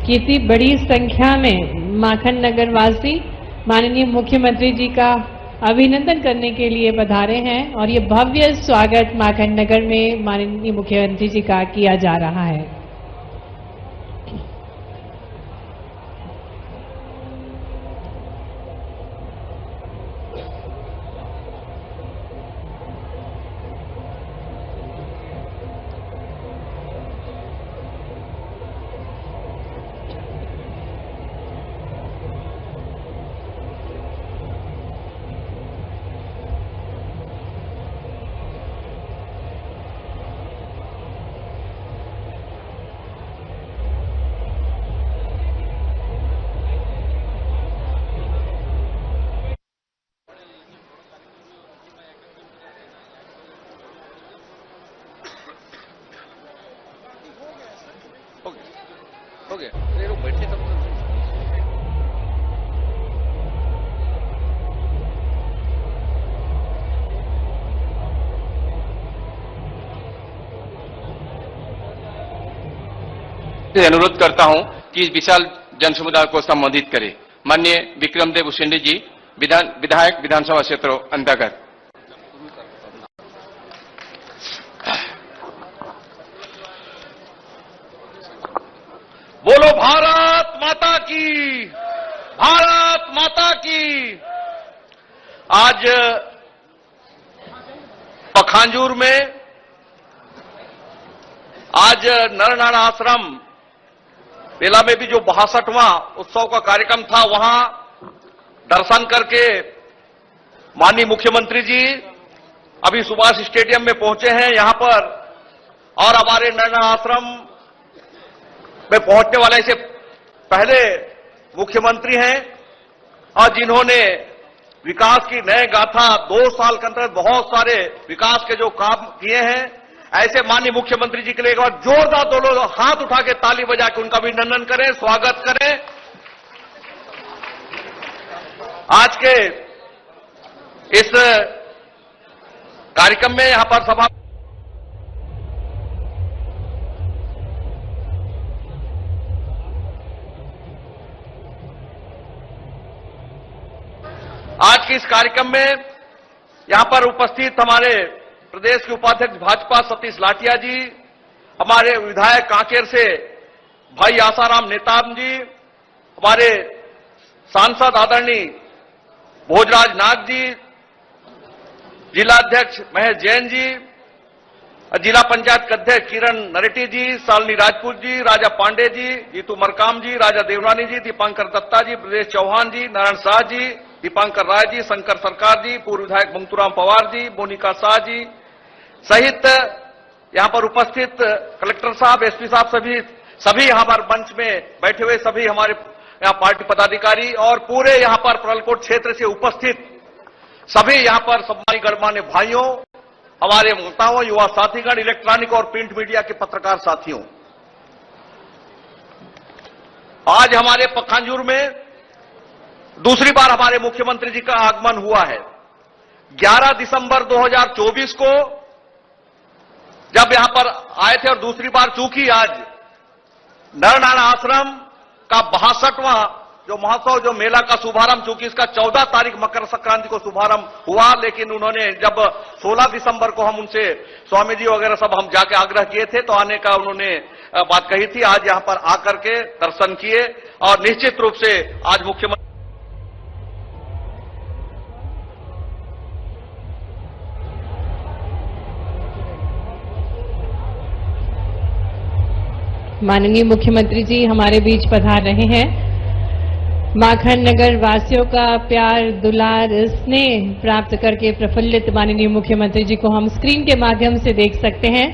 कितनी बड़ी संख्या में माखन नगर वासी माननीय मुख्यमंत्री जी का अभिनंदन करने के लिए पधारे हैं और ये भव्य स्वागत माखन नगर में माननीय मुख्यमंत्री जी का किया जा रहा है। हो गया ये लोग बैठे तब अनुरोध करता हूं कि इस विशाल जनसमुदाय को संबोधित करें। माननीय विक्रमदेव उसेंडी जी, विधायक विधानसभा क्षेत्र अंतर्गत। बोलो भारत माता की, भारत माता की। आज पखांजूर में आज नरनारायण आश्रम मेला में भी जो 62वां उत्सव का कार्यक्रम था, वहां दर्शन करके माननीय मुख्यमंत्री जी अभी सुभाष स्टेडियम में पहुंचे हैं यहां पर, और हमारे नरनारायण आश्रम में पहुंचने वाले से पहले मुख्यमंत्री हैं और जिन्होंने विकास की नए गाथा 2 साल के अंतर्गत बहुत सारे विकास के जो काम किए हैं, ऐसे माननीय मुख्यमंत्री जी के लिए एक बार जोरदार दोनों हाथ उठा के ताली बजा के उनका अभिनंदन करें, स्वागत करें। आज के इस कार्यक्रम में यहां पर सभा आज के इस कार्यक्रम में यहां पर उपस्थित हमारे प्रदेश के उपाध्यक्ष भाजपा सतीश लाठिया जी, हमारे विधायक कांकेर से भाई आसाराम नेताम जी, हमारे सांसद आदरणीय भोजराज नाग जी, जिला अध्यक्ष महेश जैन जी, जिला पंचायत अध्यक्ष किरण नरेटी जी, शालिनी राजपूत जी, राजा पांडे जी, जीतू मरकाम जी, राजा देवरानी जी, दीपांकर दत्ता जी, ब्रजेश चौहान जी, नारायण शाह जी, दीपांकर राय जी, शंकर सरकार जी, पूर्व विधायक मंगतूराम पवार जी, मोनिका शाह जी सहित यहां पर उपस्थित कलेक्टर साहब, एसपी साहब, सभी यहां पर मंच में बैठे हुए सभी हमारे यहां पार्टी पदाधिकारी और पूरे यहां पर परलकोट क्षेत्र से उपस्थित सभी यहां पर सम्मानित गणमान्य भाइयों, हमारे माताओं, युवा साथीगण, इलेक्ट्रॉनिक और प्रिंट मीडिया के पत्रकार साथियों, आज हमारे पखांजूर में दूसरी बार हमारे मुख्यमंत्री जी का आगमन हुआ है। 11 दिसंबर 2024 को जब यहां पर आए थे और दूसरी बार चूंकि आज नरनारायण आश्रम का 62वां जो महोत्सव, जो मेला का शुभारंभ, चूंकि इसका 14 तारीख मकर संक्रांति को शुभारंभ हुआ, लेकिन उन्होंने जब 16 दिसंबर को हम उनसे स्वामी जी वगैरह सब हम जाके आग्रह किए थे तो आने का उन्होंने बात कही थी। आज यहां पर आकर के दर्शन किए और निश्चित रूप से आज मुख्यमंत्री माननीय मुख्यमंत्री जी हमारे बीच पधार रहे हैं। माखन नगर वासियों का प्यार, दुलार, स्नेह प्राप्त करके प्रफुल्लित माननीय मुख्यमंत्री जी को हम स्क्रीन के माध्यम से देख सकते हैं।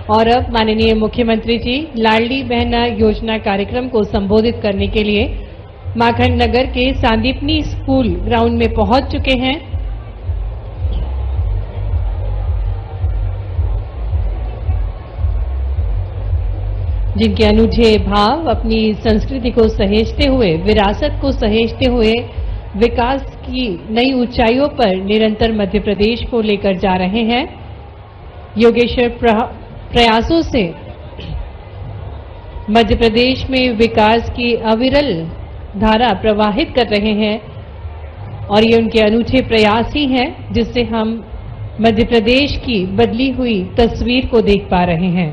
और अब माननीय मुख्यमंत्री जी लाडली बहना योजना कार्यक्रम को संबोधित करने के लिए माखन नगर के सांदीपनी स्कूल ग्राउंड में पहुंच चुके हैं। जिनके अनूठे भाव अपनी संस्कृति को सहेजते हुए, विरासत को सहेजते हुए विकास की नई ऊंचाइयों पर निरंतर मध्य प्रदेश को लेकर जा रहे हैं। योगेश्वर प्रयासों से मध्य प्रदेश में विकास की अविरल धारा प्रवाहित कर रहे हैं और ये उनके अनूठे प्रयास ही हैं जिससे हम मध्य प्रदेश की बदली हुई तस्वीर को देख पा रहे हैं।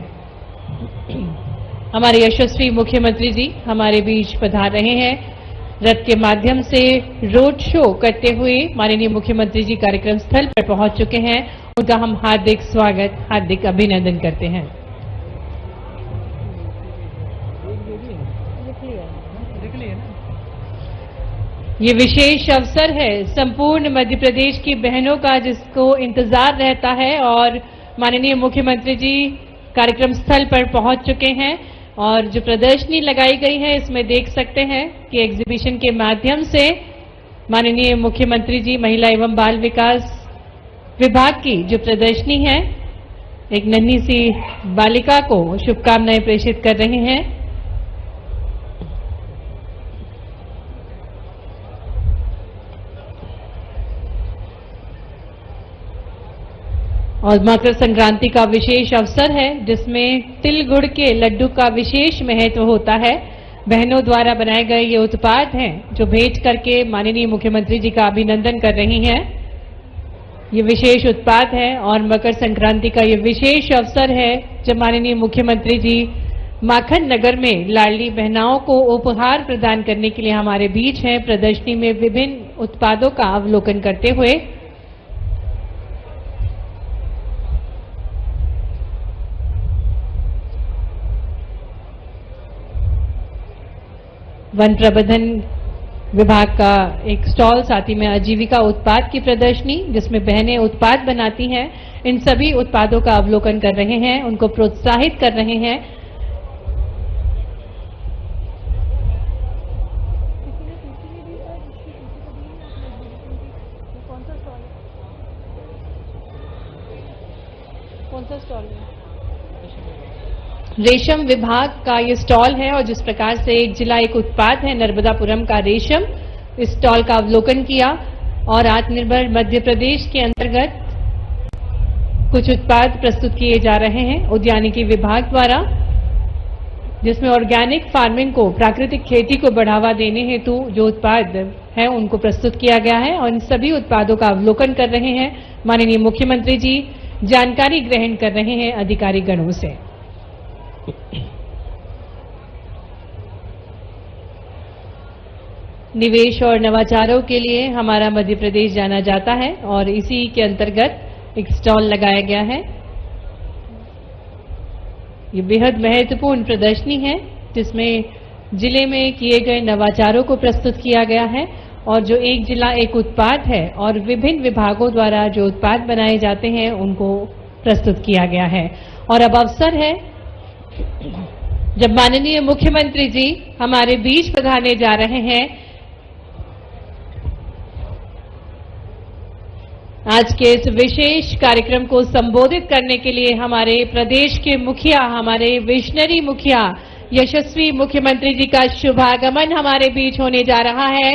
हमारे यशस्वी मुख्यमंत्री जी हमारे बीच पधार रहे हैं। रथ के माध्यम से रोड शो करते हुए माननीय मुख्यमंत्री जी कार्यक्रम स्थल पर पहुंच चुके हैं। उनका हम हार्दिक स्वागत, हार्दिक अभिनंदन करते हैं। ये विशेष अवसर है संपूर्ण मध्य प्रदेश की बहनों का जिसको इंतजार रहता है और माननीय मुख्यमंत्री जी कार्यक्रम स्थल पर पहुंच चुके हैं और जो प्रदर्शनी लगाई गई है इसमें देख सकते हैं कि एग्जीबिशन के माध्यम से माननीय मुख्यमंत्री जी महिला एवं बाल विकास विभाग की जो प्रदर्शनी है एक नन्ही सी बालिका को शुभकामनाएं प्रेषित कर रहे हैं। और मकर संक्रांति का विशेष अवसर है जिसमें तिल गुड़ के लड्डू का विशेष महत्व होता है। बहनों द्वारा बनाए गए ये उत्पाद हैं जो भेंट करके माननीय मुख्यमंत्री जी का अभिनंदन कर रही हैं। ये विशेष उत्पाद है और मकर संक्रांति का ये विशेष अवसर है जब माननीय मुख्यमंत्री जी माखन नगर में लाडली बहनाओं को उपहार प्रदान करने के लिए हमारे बीच हैं। प्रदर्शनी में विभिन्न उत्पादों का अवलोकन करते हुए वन प्रबंधन विभाग का एक स्टॉल, साथ ही में आजीविका उत्पाद की प्रदर्शनी जिसमें बहनें उत्पाद बनाती हैं। इन सभी उत्पादों का अवलोकन कर रहे हैं, उनको प्रोत्साहित कर रहे हैं। कौन सा स्टॉल है? रेशम विभाग का ये स्टॉल है और जिस प्रकार से एक जिला एक उत्पाद है नर्मदापुरम का रेशम, इस स्टॉल का अवलोकन किया और आत्मनिर्भर मध्य प्रदेश के अंतर्गत कुछ उत्पाद प्रस्तुत किए जा रहे हैं उद्यानिकी विभाग द्वारा, जिसमें ऑर्गेनिक फार्मिंग को, प्राकृतिक खेती को बढ़ावा देने हेतु जो उत्पाद है उनको प्रस्तुत किया गया है और इन सभी उत्पादों का अवलोकन कर रहे हैं। माननीय मुख्यमंत्री जी जानकारी ग्रहण कर रहे हैं अधिकारी गणों से। निवेश और नवाचारों के लिए हमारा मध्य प्रदेश जाना जाता है और इसी के अंतर्गत एक स्टॉल लगाया गया है। ये बेहद महत्वपूर्ण प्रदर्शनी है जिसमें जिले में किए गए नवाचारों को प्रस्तुत किया गया है और जो एक जिला एक उत्पाद है और विभिन्न विभागों द्वारा जो उत्पाद बनाए जाते हैं उनको प्रस्तुत किया गया है। और अब अवसर है जब माननीय मुख्यमंत्री जी हमारे बीच पधारने जा रहे हैं। आज के इस विशेष कार्यक्रम को संबोधित करने के लिए हमारे प्रदेश के मुखिया, हमारे विजनरी मुखिया, यशस्वी मुख्यमंत्री जी का शुभागमन हमारे बीच होने जा रहा है।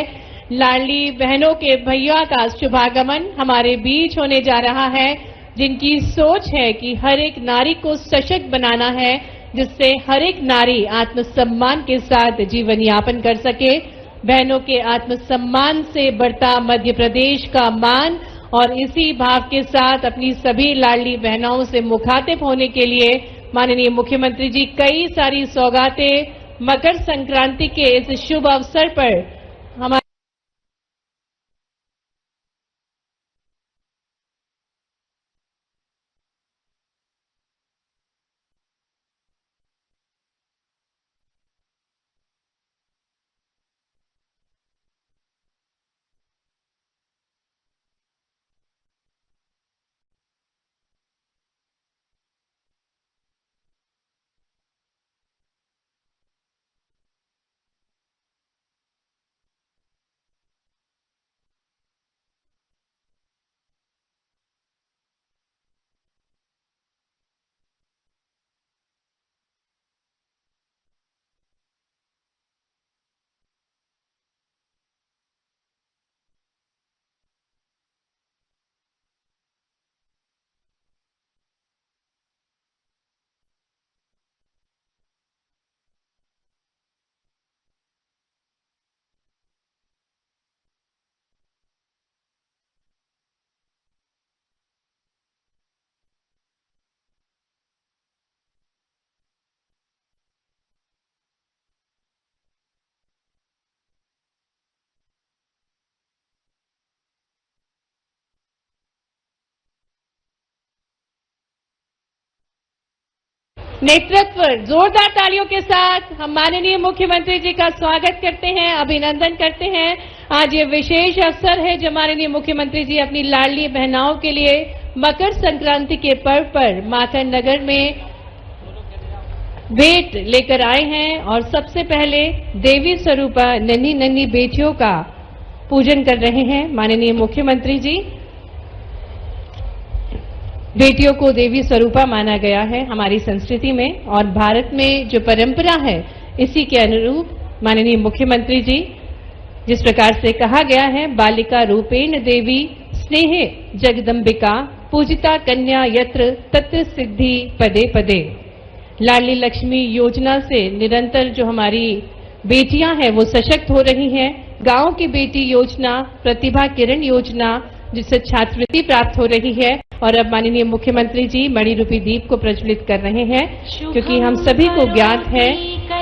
लाडली बहनों के भैया का शुभागमन हमारे बीच होने जा रहा है, जिनकी सोच है कि हर एक नारी को सशक्त बनाना है, जिससे हर एक नारी आत्मसम्मान के साथ जीवन यापन कर सके। बहनों के आत्मसम्मान से बढ़ता मध्य प्रदेश का मान और इसी भाव के साथ अपनी सभी लाडली बहनों से मुखातिब होने के लिए माननीय मुख्यमंत्री जी कई सारी सौगातें मकर संक्रांति के इस शुभ अवसर पर हमारे नेतृत्व। जोरदार तालियों के साथ हम माननीय मुख्यमंत्री जी का स्वागत करते हैं, अभिनंदन करते हैं। आज ये विशेष अवसर है जब माननीय मुख्यमंत्री जी अपनी लाडली बहनाओं के लिए मकर संक्रांति के पर्व पर माखन नगर में भेंट लेकर आए हैं और सबसे पहले देवी स्वरूपा नन्ही नन्ही बेटियों का पूजन कर रहे हैं माननीय मुख्यमंत्री जी। बेटियों को देवी स्वरूपा माना गया है हमारी संस्कृति में और भारत में जो परंपरा है इसी के अनुरूप माननीय मुख्यमंत्री जी जिस प्रकार से कहा गया है, बालिका रूपेण देवी स्नेहे जगदम्बिका पूजिता कन्या यत्र तत्र सिद्धि पदे पदे। लाडली लक्ष्मी योजना से निरंतर जो हमारी बेटियां हैं वो सशक्त हो रही हैं। गांव की बेटी योजना, प्रतिभा किरण योजना जिससे छात्रवृत्ति प्राप्त हो रही है और अब माननीय मुख्यमंत्री जी मणि रूपी दीप को प्रज्वलित कर रहे हैं, क्योंकि हम सभी को ज्ञात है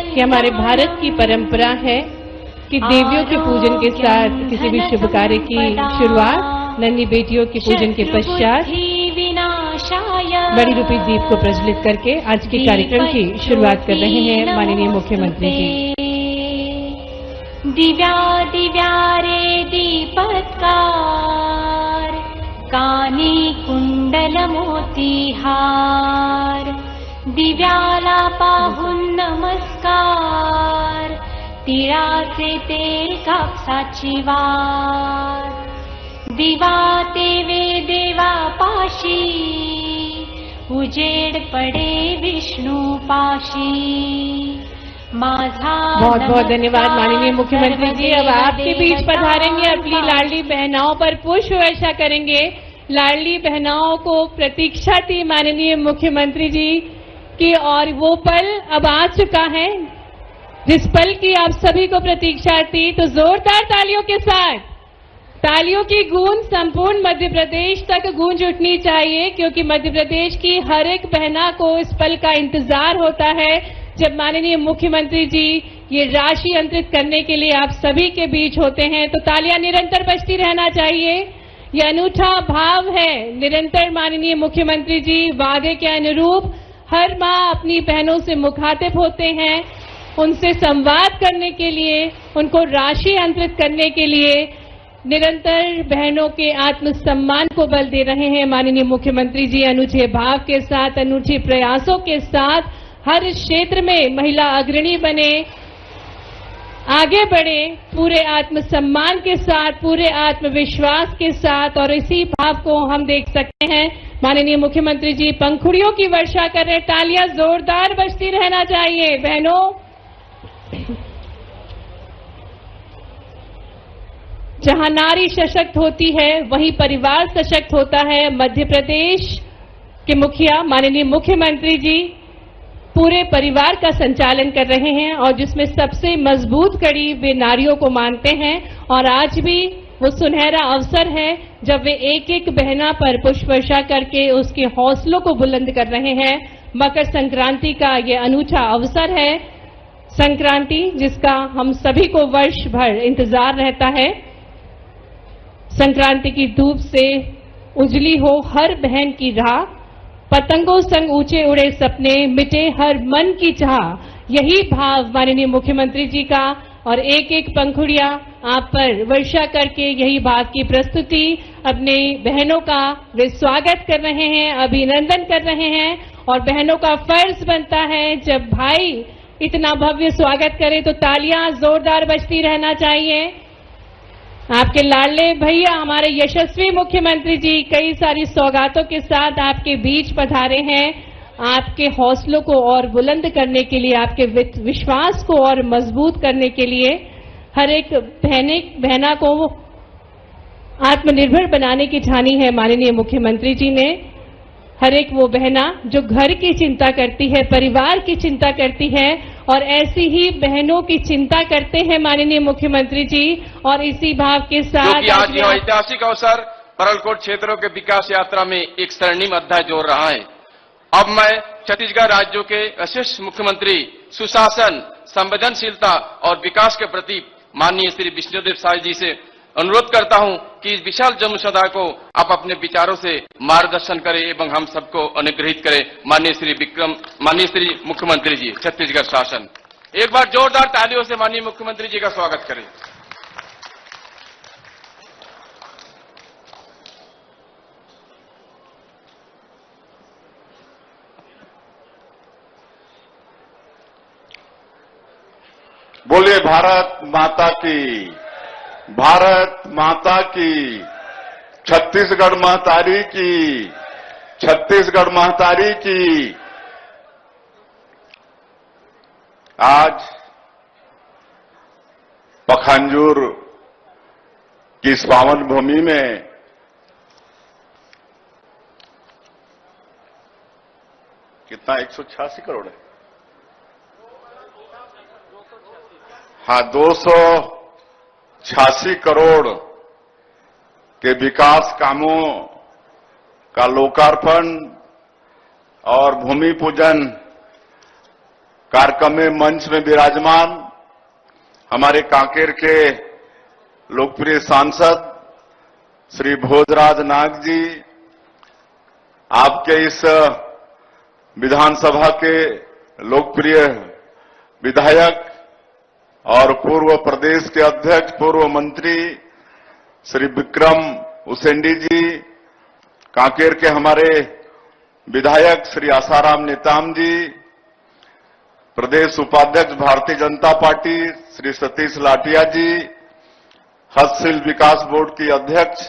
कि हमारे भारत की परंपरा है कि देवियों के पूजन के साथ किसी भी शुभ कार्य की शुरुआत नन्ही बेटियों के पूजन के पश्चात मणि रूपी दीप को प्रज्वलित करके आज के कार्यक्रम की शुरुआत कर रहे हैं माननीय मुख्यमंत्री जी। दिव्या दिव्या रे दीपत्कार कानी कुंडल मोतीहार दिव्याला पाहून नमस्कार तिळाचे तेल कापसाची वार दिवा तेवे देवा पाशी उजेड पडे विष्णु पाशी। बहुत बहुत धन्यवाद माननीय मुख्यमंत्री जी। अब आपके बीच पधारेंगे, अपनी लाडली बहनाओं पर पुष्प वर्षा करेंगे। लाडली बहनाओं को प्रतीक्षा थी माननीय मुख्यमंत्री जी की और वो पल अब आ चुका है जिस पल की आप सभी को प्रतीक्षा थी। तो जोरदार तालियों के साथ, तालियों की गूंज संपूर्ण मध्य प्रदेश तक गूंज उठनी चाहिए, क्योंकि मध्य प्रदेश की हर एक बहना को इस पल का इंतजार होता है जब माननीय मुख्यमंत्री जी ये राशि अंतरित करने के लिए आप सभी के बीच होते हैं। तो तालियां निरंतर बजती रहना चाहिए। ये अनूठा भाव है। निरंतर माननीय मुख्यमंत्री जी वादे के अनुरूप हर माह अपनी बहनों से मुखातिब होते हैं, उनसे संवाद करने के लिए, उनको राशि अंतरित करने के लिए निरंतर बहनों के आत्मसम्मान को बल दे रहे हैं माननीय मुख्यमंत्री जी। अनूठे भाव के साथ, अनूठे प्रयासों के साथ हर क्षेत्र में महिला अग्रणी बने, आगे बढ़े, पूरे आत्मसम्मान के साथ, पूरे आत्मविश्वास के साथ। और इसी भाव को हम देख सकते हैं माननीय मुख्यमंत्री जी पंखुड़ियों की वर्षा कर रहे। तालियां जोरदार बजती रहना चाहिए बहनों। जहां नारी सशक्त होती है वहीं परिवार सशक्त होता है। मध्य प्रदेश के मुखिया माननीय मुख्यमंत्री जी पूरे परिवार का संचालन कर रहे हैं और जिसमें सबसे मजबूत कड़ी वे नारियों को मानते हैं। और आज भी वो सुनहरा अवसर है जब वे एक एक बहना पर पुष्प वर्षा करके उसके हौसलों को बुलंद कर रहे हैं। मकर संक्रांति का ये अनूठा अवसर है, संक्रांति जिसका हम सभी को वर्ष भर इंतजार रहता है। संक्रांति की धूप से उजली हो हर बहन की राह, पतंगों संग ऊंचे उड़े सपने, मिटे हर मन की चाह। यही भाव माननीय मुख्यमंत्री जी का और एक एक पंखुड़ियां आप पर वर्षा करके यही भाव की प्रस्तुति अपने बहनों का वे स्वागत कर रहे हैं, अभिनंदन कर रहे हैं। और बहनों का फर्ज बनता है जब भाई इतना भव्य स्वागत करे तो तालियां जोरदार बजती रहना चाहिए। आपके लाडले भैया हमारे यशस्वी मुख्यमंत्री जी कई सारी सौगातों के साथ आपके बीच पधारे हैं, आपके हौसलों को और बुलंद करने के लिए, आपके विश्वास को और मजबूत करने के लिए। हर एक बहना को आत्मनिर्भर बनाने की ठानी है माननीय मुख्यमंत्री जी ने। हर एक वो बहना जो घर की चिंता करती है, परिवार की चिंता करती है और ऐसी ही बहनों की चिंता करते हैं माननीय मुख्यमंत्री जी। और इसी भाव के साथ आज यह ऐतिहासिक अवसर परलकोट क्षेत्रों के विकास यात्रा में एक स्वर्णिम अध्याय जोड़ रहा है। अब मैं छत्तीसगढ़ राज्यों के वरिष्ठ मुख्यमंत्री सुशासन, संवेदनशीलता और विकास के प्रति माननीय श्री विष्णुदेव साय जी से अनुरोध करता हूं कि इस विशाल जनसभा को आप अपने विचारों से मार्गदर्शन करें एवं हम सबको अनुग्रहित करें। माननीय श्री मुख्यमंत्री जी, छत्तीसगढ़ शासन। एक बार जोरदार तालियों से माननीय मुख्यमंत्री जी का स्वागत करें। बोलिए भारत माता की, भारत माता की, छत्तीसगढ़ महतारी की, छत्तीसगढ़ महतारी की। आज पखांजूर की इस पावन भूमि में कितना 186 करोड़ है, हाँ 286 करोड़ के विकास कामों का लोकार्पण और भूमि पूजन कार्यक्रम में मंच में विराजमान हमारे कांकेर के लोकप्रिय सांसद श्री भोजराज नाग जी, आपके इस विधानसभा के लोकप्रिय विधायक और पूर्व प्रदेश के अध्यक्ष पूर्व मंत्री श्री विक्रम उसेंडी जी, कांकेर के हमारे विधायक श्री आसाराम नेताम जी, प्रदेश उपाध्यक्ष भारतीय जनता पार्टी श्री सतीश लाटिया जी, हस्तशिल्प विकास बोर्ड की अध्यक्ष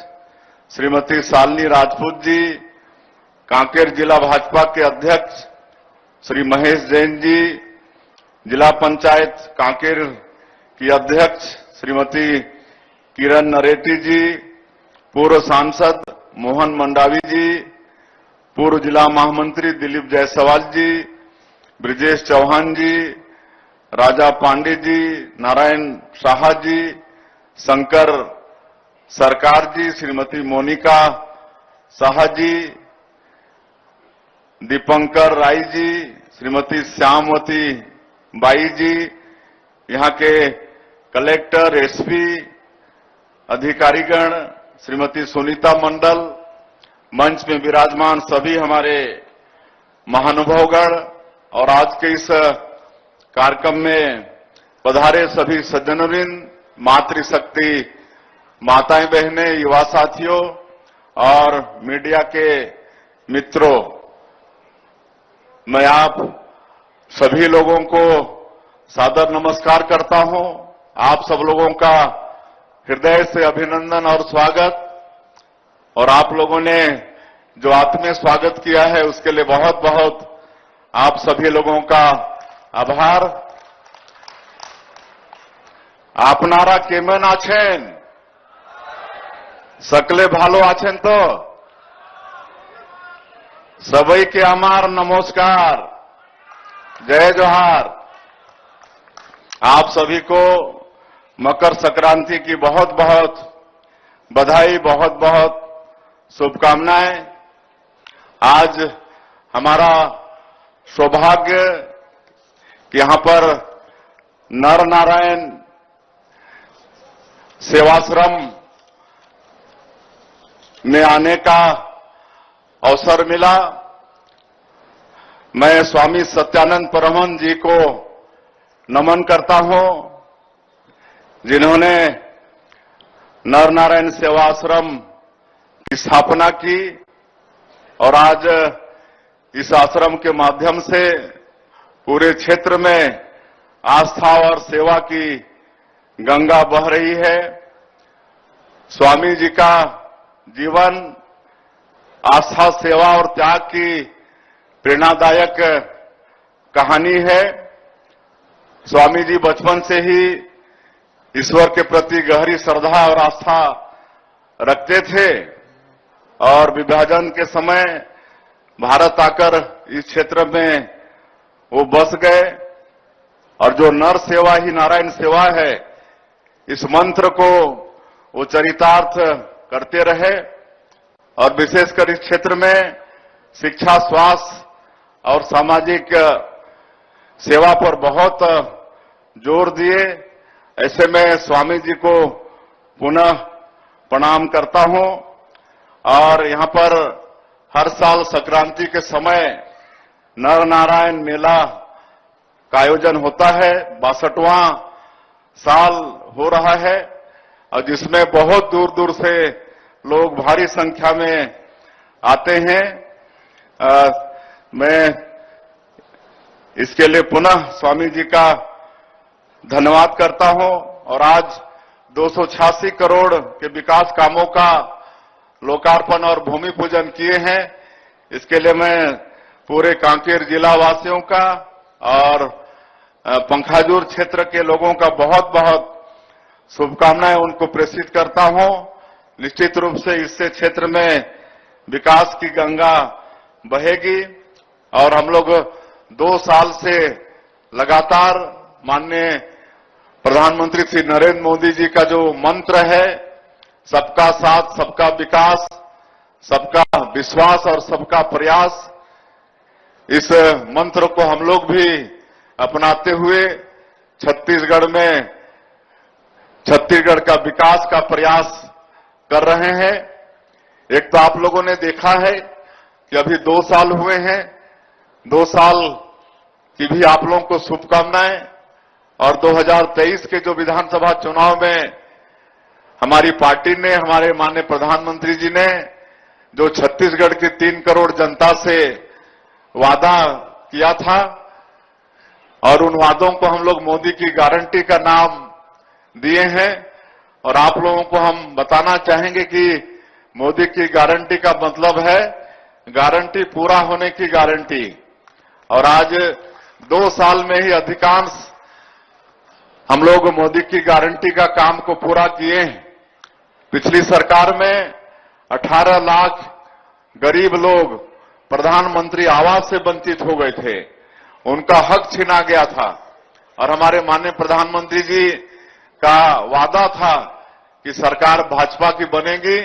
श्रीमती शालिनी राजपूत जी, कांकेर जिला भाजपा के अध्यक्ष श्री महेश जैन जी, जिला पंचायत कांकेर की अध्यक्ष श्रीमती किरण नरेटी जी, पूर्व सांसद मोहन मंडावी जी, पूर्व जिला महामंत्री दिलीप जायसवाल जी, ब्रिजेश चौहान जी, राजा पांडे जी, नारायण शाह जी, शंकर सरकार जी, श्रीमती मोनिका शाह जी, दीपंकर राय जी, श्रीमती श्यामवती बाई जी, यहां के कलेक्टर, एसपी, अधिकारीगण, श्रीमती सुनीता मंडल, मंच में विराजमान सभी हमारे महानुभावगण और आज के इस कार्यक्रम में पधारे सभी सज्जनवृंद, मातृशक्ति माताएं बहनें, युवा साथियों और मीडिया के मित्रों, मैं आप सभी लोगों को सादर नमस्कार करता हूं। आप सब लोगों का हृदय से अभिनंदन और स्वागत, और आप लोगों ने जो आत्मीय स्वागत किया है उसके लिए बहुत बहुत आप सभी लोगों का आभार। आपनारा केमन आछेन, सकले भालो आछेन तो सबई के आमार नमस्कार, जय जोहार। आप सभी को मकर संक्रांति की बहुत बहुत बधाई, बहुत बहुत शुभकामनाएं। आज हमारा सौभाग्य कि यहां पर नर नारायण सेवाश्रम में आने का अवसर मिला। मैं स्वामी सत्यानंद परमहंस जी को नमन करता हूं, जिन्होंने नर नारायण सेवाश्रम की स्थापना की और आज इस आश्रम के माध्यम से पूरे क्षेत्र में आस्था और सेवा की गंगा बह रही है। स्वामी जी का जीवन आस्था, सेवा और त्याग की प्रेरणादायक कहानी है। स्वामी जी बचपन से ही ईश्वर के प्रति गहरी श्रद्धा और आस्था रखते थे और विभाजन के समय भारत आकर इस क्षेत्र में वो बस गए और जो नर सेवा ही नारायण सेवा है, इस मंत्र को वो चरितार्थ करते रहे और विशेषकर इस क्षेत्र में शिक्षा, स्वास्थ्य और सामाजिक सेवा पर बहुत जोर दिए। ऐसे में स्वामी जी को पुनः प्रणाम करता हूं। और यहां पर हर साल संक्रांति के समय नर नारायण मेला का आयोजन होता है। 62वां साल हो रहा है और जिसमें बहुत दूर दूर से लोग भारी संख्या में आते हैं। मैं इसके लिए पुनः स्वामी जी का धन्यवाद करता हूं। और आज 286 करोड़ के विकास कामों का लोकार्पण और भूमि पूजन किए हैं। इसके लिए मैं पूरे कांकेर जिला वासियों का और पंखाजूर क्षेत्र के लोगों का बहुत बहुत शुभकामनाएं उनको प्रेषित करता हूं। निश्चित रूप से इससे क्षेत्र में विकास की गंगा बहेगी और हम लोग 2 साल से लगातार माननीय प्रधानमंत्री श्री नरेंद्र मोदी जी का जो मंत्र है, सबका साथ सबका विकास, सबका विश्वास और सबका प्रयास, इस मंत्र को हम लोग भी अपनाते हुए छत्तीसगढ़ का विकास का प्रयास कर रहे हैं। एक तो आप लोगों ने देखा है कि अभी 2 साल हुए हैं। 2 साल की भी आप लोगों को शुभकामनाएं। और 2023 के जो विधानसभा चुनाव में हमारी पार्टी ने, हमारे माननीय प्रधानमंत्री जी ने जो छत्तीसगढ़ की 3 करोड़ जनता से वादा किया था और उन वादों को हम लोग मोदी की गारंटी का नाम दिए हैं। और आप लोगों को हम बताना चाहेंगे कि मोदी की गारंटी का मतलब है गारंटी पूरा होने की गारंटी। और आज 2 साल में ही अधिकांश हम लोग मोदी की गारंटी का काम को पूरा किए हैं। पिछली सरकार में 18 लाख गरीब लोग प्रधानमंत्री आवास से वंचित हो गए थे, उनका हक छीना गया था। और हमारे माननीय प्रधानमंत्री जी का वादा था कि सरकार भाजपा की बनेगी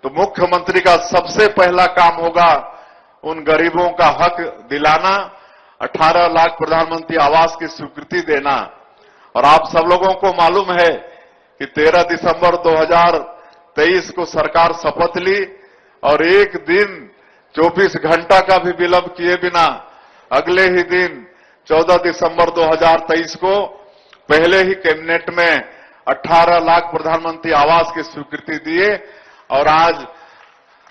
तो मुख्यमंत्री का सबसे पहला काम होगा उन गरीबों का हक दिलाना, 18 लाख प्रधानमंत्री आवास की स्वीकृति देना। और आप सब लोगों को मालूम है कि 13 दिसंबर 2023 को सरकार शपथ ली और एक दिन 24 घंटा का भी विलंब किए बिना अगले ही दिन 14 दिसंबर 2023 को पहले ही कैबिनेट में 18 लाख प्रधानमंत्री आवास की स्वीकृति दिए। और आज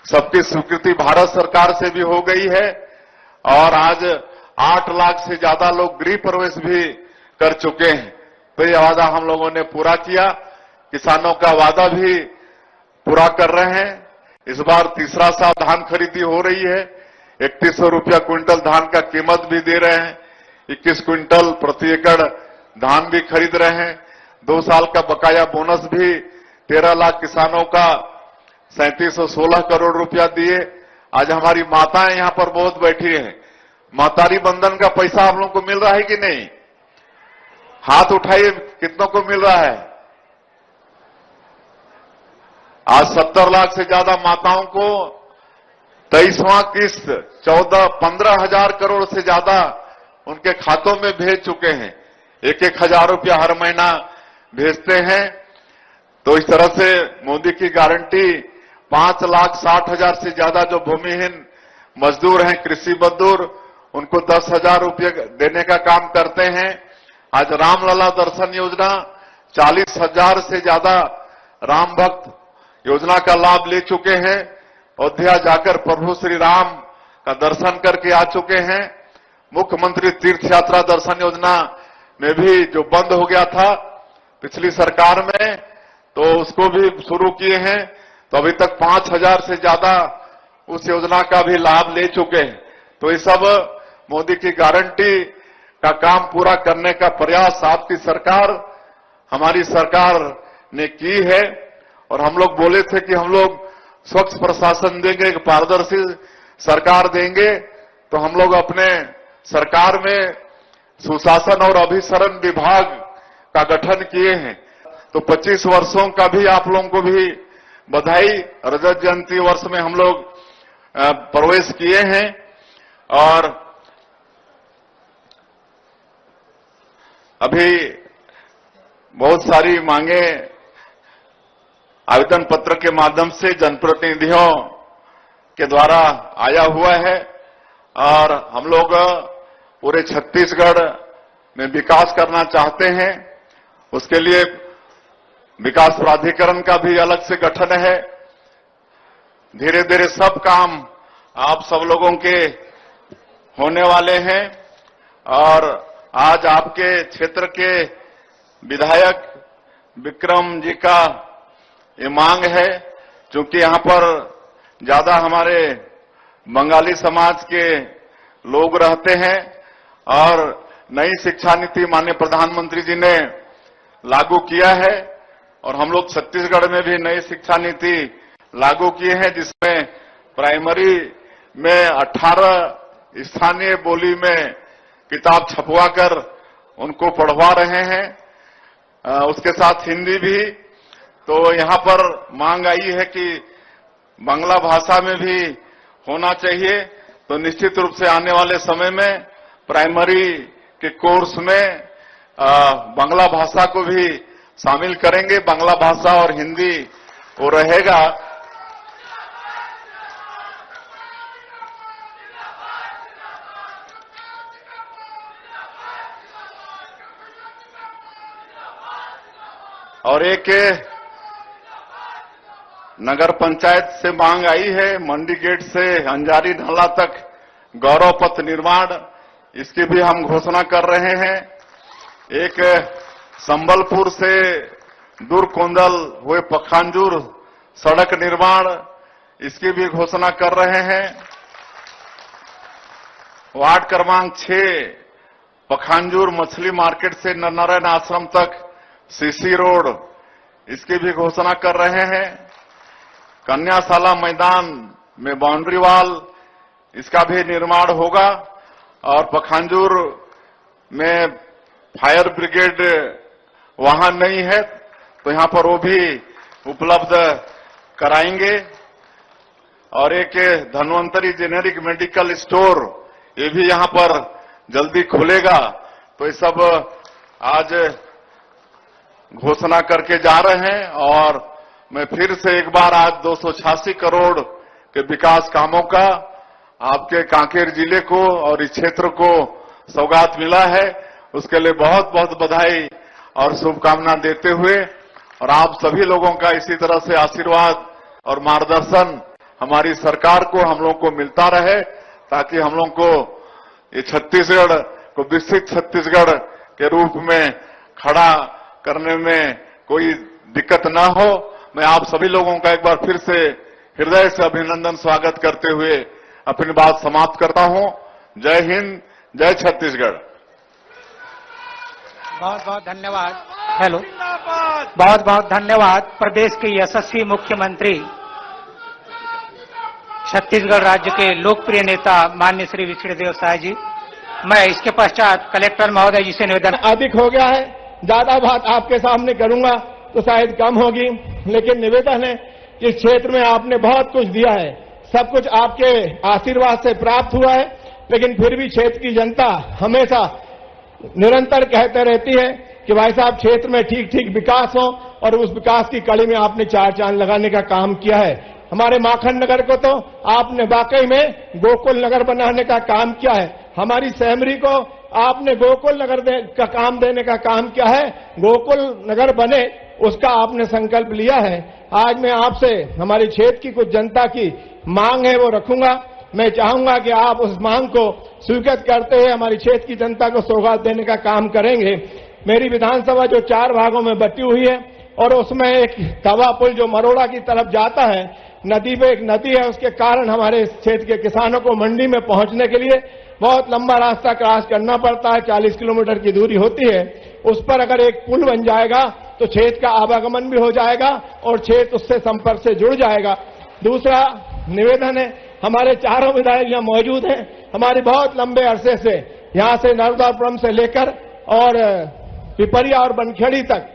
सबकी स्वीकृति भारत सरकार से भी हो गई है और आज 8 लाख से ज्यादा लोग गृह प्रवेश भी कर चुके हैं। तो ये वादा हम लोगों ने पूरा किया। किसानों का वादा भी पूरा कर रहे हैं। इस बार तीसरा साल धान खरीदी हो रही है। 3100 रुपया क्विंटल धान का कीमत भी दे रहे हैं। 21 क्विंटल प्रति एकड़ धान भी खरीद रहे हैं। 2 साल का बकाया बोनस भी 13 लाख किसानों का 3716 करोड़ रुपया दिए। आज हमारी माताएं यहां पर बहुत बैठी हैं। मातारी बंधन का पैसा हम लोग को मिल रहा है कि नहीं? हाथ उठाइए, कितनों को मिल रहा है? आज 70 लाख से ज्यादा माताओं को 23वां किस्त 15,000 करोड़ से ज्यादा उनके खातों में भेज चुके हैं। 1-1 हजार रुपया हर महीना भेजते हैं। तो इस तरह से मोदी की गारंटी 5,60,000 से ज्यादा जो भूमिहीन मजदूर हैं, कृषि मजदूर, उनको 10,000 रुपये देने का काम करते हैं। आज रामलला दर्शन योजना 40,000 से ज्यादा राम भक्त योजना का लाभ ले चुके हैं। अयोध्या जाकर प्रभु श्री राम का दर्शन करके आ चुके हैं। मुख्यमंत्री तीर्थ यात्रा दर्शन योजना में भी जो बंद हो गया था पिछली सरकार में, तो उसको भी शुरू किए हैं। तो अभी तक 5,000 से ज्यादा उस योजना का भी लाभ ले चुके हैं। तो ये सब मोदी की गारंटी का काम पूरा करने का प्रयास आपकी सरकार, हमारी सरकार ने की है। और हम लोग बोले थे कि हम लोग स्वच्छ प्रशासन देंगे, पारदर्शी सरकार देंगे। तो हम लोग अपने सरकार में सुशासन और अभिसरण विभाग का गठन किए हैं। तो 25 वर्षों का भी आप लोगों को भी बधाई। रजत जयंती वर्ष में हम लोग प्रवेश किए हैं। और अभी बहुत सारी मांगे आवेदन पत्र के माध्यम से जनप्रतिनिधियों के द्वारा आया हुआ है और हम लोग पूरे छत्तीसगढ़ में विकास करना चाहते हैं। उसके लिए विकास प्राधिकरण का भी अलग से गठन है। धीरे धीरे सब काम आप सब लोगों के होने वाले हैं और आज आपके क्षेत्र के विधायक विक्रम जी का ये मांग है, क्योंकि यहां पर ज्यादा हमारे बंगाली समाज के लोग रहते हैं और नई शिक्षा नीति माननीय प्रधानमंत्री जी ने लागू किया है और हम लोग छत्तीसगढ़ में भी नई शिक्षा नीति लागू किए हैं, जिसमें प्राइमरी में 18 स्थानीय बोली में किताब छपवाकर उनको पढ़वा रहे हैं। उसके साथ हिंदी भी। तो यहां पर मांग आई है कि बांग्ला भाषा में भी होना चाहिए। तो निश्चित रूप से आने वाले समय में प्राइमरी के कोर्स में बांग्ला भाषा को भी शामिल करेंगे। बांग्ला भाषा और हिंदी वो रहेगा। और एक नगर पंचायत से मांग आई है, मंडी गेट से अंजारी ढाला तक गौरव पथ निर्माण, इसकी भी हम घोषणा कर रहे हैं। एक संबलपुर से दूरकोंदल हुए पखांजूर सड़क निर्माण, इसकी भी घोषणा कर रहे हैं। वार्ड क्रमांक 6 पखांजूर मछली मार्केट से नरनारायण आश्रम तक सीसी रोड, इसकी भी घोषणा कर रहे हैं। कन्याशाला मैदान में बाउंड्री वॉल, इसका भी निर्माण होगा और पखांजूर में फायर ब्रिगेड वाहन नहीं है तो यहां पर वो भी उपलब्ध कराएंगे। और एक धन्वंतरी जेनेरिक मेडिकल स्टोर, ये भी यहां पर जल्दी खुलेगा। तो ये सब आज घोषणा करके जा रहे हैं और मैं फिर से एक बार आज 286 करोड़ के विकास कामों का आपके कांकेर जिले को और इस क्षेत्र को सौगात मिला है, उसके लिए बहुत बहुत बधाई और शुभकामना देते हुए और आप सभी लोगों का इसी तरह से आशीर्वाद और मार्गदर्शन हमारी सरकार को हम लोग को मिलता रहे, ताकि हम लोग को ये छत्तीसगढ़ को विकसित छत्तीसगढ़ के रूप में खड़ा करने में कोई दिक्कत न हो। मैं आप सभी लोगों का एक बार फिर से हृदय से अभिनंदन स्वागत करते हुए अपनी बात समाप्त करता हूं। जय हिंद, जय छत्तीसगढ़। बहुत बहुत धन्यवाद। हेलो, बहुत बहुत धन्यवाद प्रदेश के यशस्वी मुख्यमंत्री, छत्तीसगढ़ राज्य के लोकप्रिय नेता माननीय श्री विष्णुदेव साय जी। मैं इसके पश्चात कलेक्टर महोदय जी से निवेदन। अधिक हो गया है, ज्यादा बात आपके सामने करूंगा तो शायद कम होगी, लेकिन निवेदन है कि इस क्षेत्र में आपने बहुत कुछ दिया है, सब कुछ आपके आशीर्वाद से प्राप्त हुआ है, लेकिन फिर भी क्षेत्र की जनता हमेशा निरंतर कहते रहती है कि भाई साहब क्षेत्र में ठीक ठीक विकास हो, और उस विकास की कड़ी में आपने 4 चांद लगाने का काम किया है। हमारे माखन नगर को तो आपने वाकई में गोकुल नगर बनाने का काम किया है। हमारी सहमरी को आपने गोकुल नगर का काम देने का काम किया है। गोकुल नगर बने उसका आपने संकल्प लिया है। आज मैं आपसे हमारे क्षेत्र की कुछ जनता की मांग है वो रखूंगा। मैं चाहूंगा कि आप उस मांग को स्वीकृत करते हुए हमारी क्षेत्र की जनता को सौगात देने का काम करेंगे। मेरी विधानसभा जो 4 भागों में बटी हुई है और उसमें एक तवा पुल जो मरोड़ा की तरफ जाता है, नदी पे एक नदी है, उसके कारण हमारे क्षेत्र के किसानों को मंडी में पहुंचने के लिए बहुत लंबा रास्ता क्रॉस करना पड़ता है, 40 किलोमीटर की दूरी होती है। उस पर अगर एक पुल बन जाएगा तो क्षेत्र का आवागमन भी हो जाएगा और क्षेत्र उससे संपर्क से जुड़ जाएगा। दूसरा निवेदन है, हमारे चारों विधायक यहाँ मौजूद हैं। हमारे बहुत लंबे अरसे से यहाँ से नर्मदापुरम से लेकर और पिपरिया और बनखेड़ी तक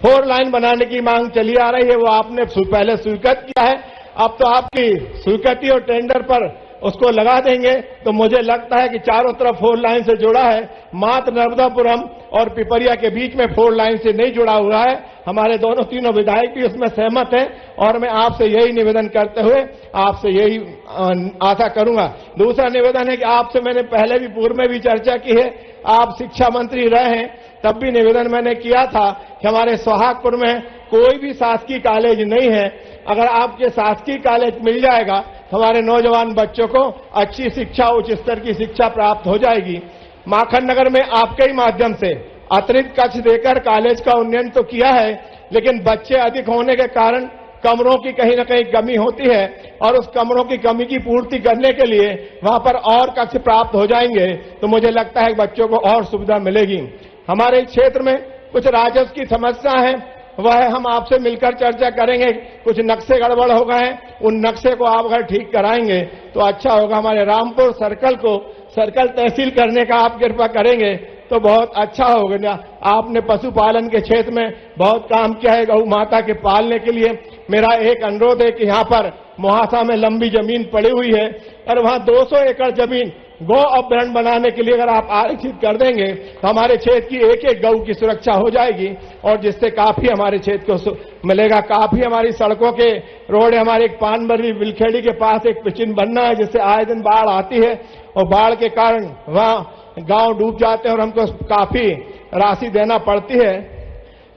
4 लाइन बनाने की मांग चली आ रही है, वो आपने पहले स्वीकृत किया है। अब तो आपकी स्वीकृति और टेंडर पर उसको लगा देंगे तो मुझे लगता है कि चारों तरफ 4 लाइन से जुड़ा है, मात्र नर्मदापुरम और पिपरिया के बीच में 4 लाइन से नहीं जुड़ा हुआ है। हमारे दोनों तीनों विधायक भी उसमें सहमत हैं और मैं आपसे यही निवेदन करते हुए आपसे यही आशा करूंगा। दूसरा निवेदन है कि आपसे मैंने पहले भी पूर्व में भी चर्चा की है, आप शिक्षा मंत्री रहे हैं, तब भी निवेदन मैंने किया था कि हमारे सोहागपुर में कोई भी शासकीय कॉलेज नहीं है। अगर आपके शासकीय कॉलेज मिल जाएगा हमारे नौजवान बच्चों को अच्छी शिक्षा, उच्च स्तर की शिक्षा प्राप्त हो जाएगी। माखन नगर में आपके ही माध्यम से अतिरिक्त कक्ष देकर कॉलेज का उन्नयन तो किया है, लेकिन बच्चे अधिक होने के कारण कमरों की कहीं न कहीं कमी होती है और उस कमरों की कमी की पूर्ति करने के लिए वहां पर और कक्ष प्राप्त हो जाएंगे तो मुझे लगता है बच्चों को और सुविधा मिलेगी। हमारे क्षेत्र में कुछ राजस्व की समस्या है, वह हम आपसे मिलकर चर्चा करेंगे। कुछ नक्शे गड़बड़ हो गए हैं, उन नक्शे को आप अगर ठीक कराएंगे तो अच्छा होगा। हमारे रामपुर सर्कल को सर्कल तहसील करने का आप कृपा करेंगे तो बहुत अच्छा होगा। आपने पशुपालन के क्षेत्र में बहुत काम किया है गौ माता के पालने के लिए। मेरा एक अनुरोध है कि यहाँ पर मुहासा में लंबी जमीन पड़ी हुई है और वहाँ 200 एकड़ जमीन गौ अभ्यारण्य बनाने के लिए अगर आप आरक्षित कर देंगे तो हमारे क्षेत्र की एक एक गौ की सुरक्षा हो जाएगी और जिससे काफी हमारे क्षेत्र को मिलेगा। काफी हमारी सड़कों के रोड, हमारे एक पानबर्री बिलखेड़ी के पास एक पिचिन बनना है जिससे आए दिन बाढ़ आती है और बाढ़ के कारण वहाँ गांव डूब जाते हैं और हमको काफी राशि देना पड़ती है।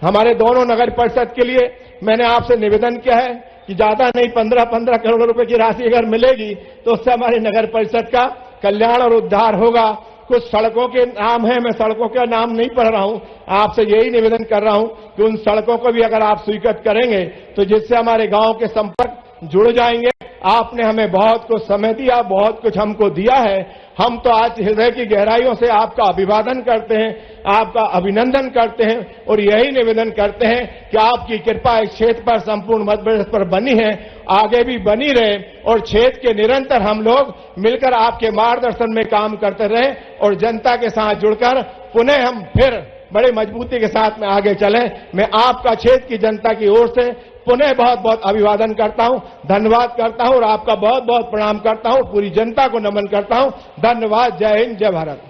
हमारे दोनों नगर परिषद के लिए मैंने आपसे निवेदन किया है कि ज्यादा नहीं 15-15 करोड़ रुपए की राशि अगर मिलेगी तो उससे हमारी नगर परिषद का कल्याण और उद्धार होगा। कुछ सड़कों के नाम है, मैं सड़कों का नाम नहीं पढ़ रहा हूं, आपसे यही निवेदन कर रहा हूं कि उन सड़कों को भी अगर आप स्वीकृत करेंगे तो जिससे हमारे गांव के संपर्क जुड़ जाएंगे। आपने हमें बहुत कुछ समय दिया, बहुत कुछ हमको दिया है। हम तो आज हृदय की गहराइयों से आपका अभिवादन करते हैं, आपका अभिनंदन करते हैं और यही निवेदन करते हैं कि आपकी कृपा इस क्षेत्र पर, संपूर्ण मध्य प्रदेश पर बनी है, आगे भी बनी रहे और क्षेत्र के निरंतर हम लोग मिलकर आपके मार्गदर्शन में काम करते रहे और जनता के साथ जुड़कर पुनः हम फिर बड़े मजबूती के साथ में आगे चलें। मैं आपका क्षेत्र की जनता की ओर से पुनः बहुत बहुत अभिवादन करता हूं, धन्यवाद करता हूं और आपका बहुत बहुत प्रणाम करता हूं, पूरी जनता को नमन करता हूं। धन्यवाद। जय हिंद, जय भारत।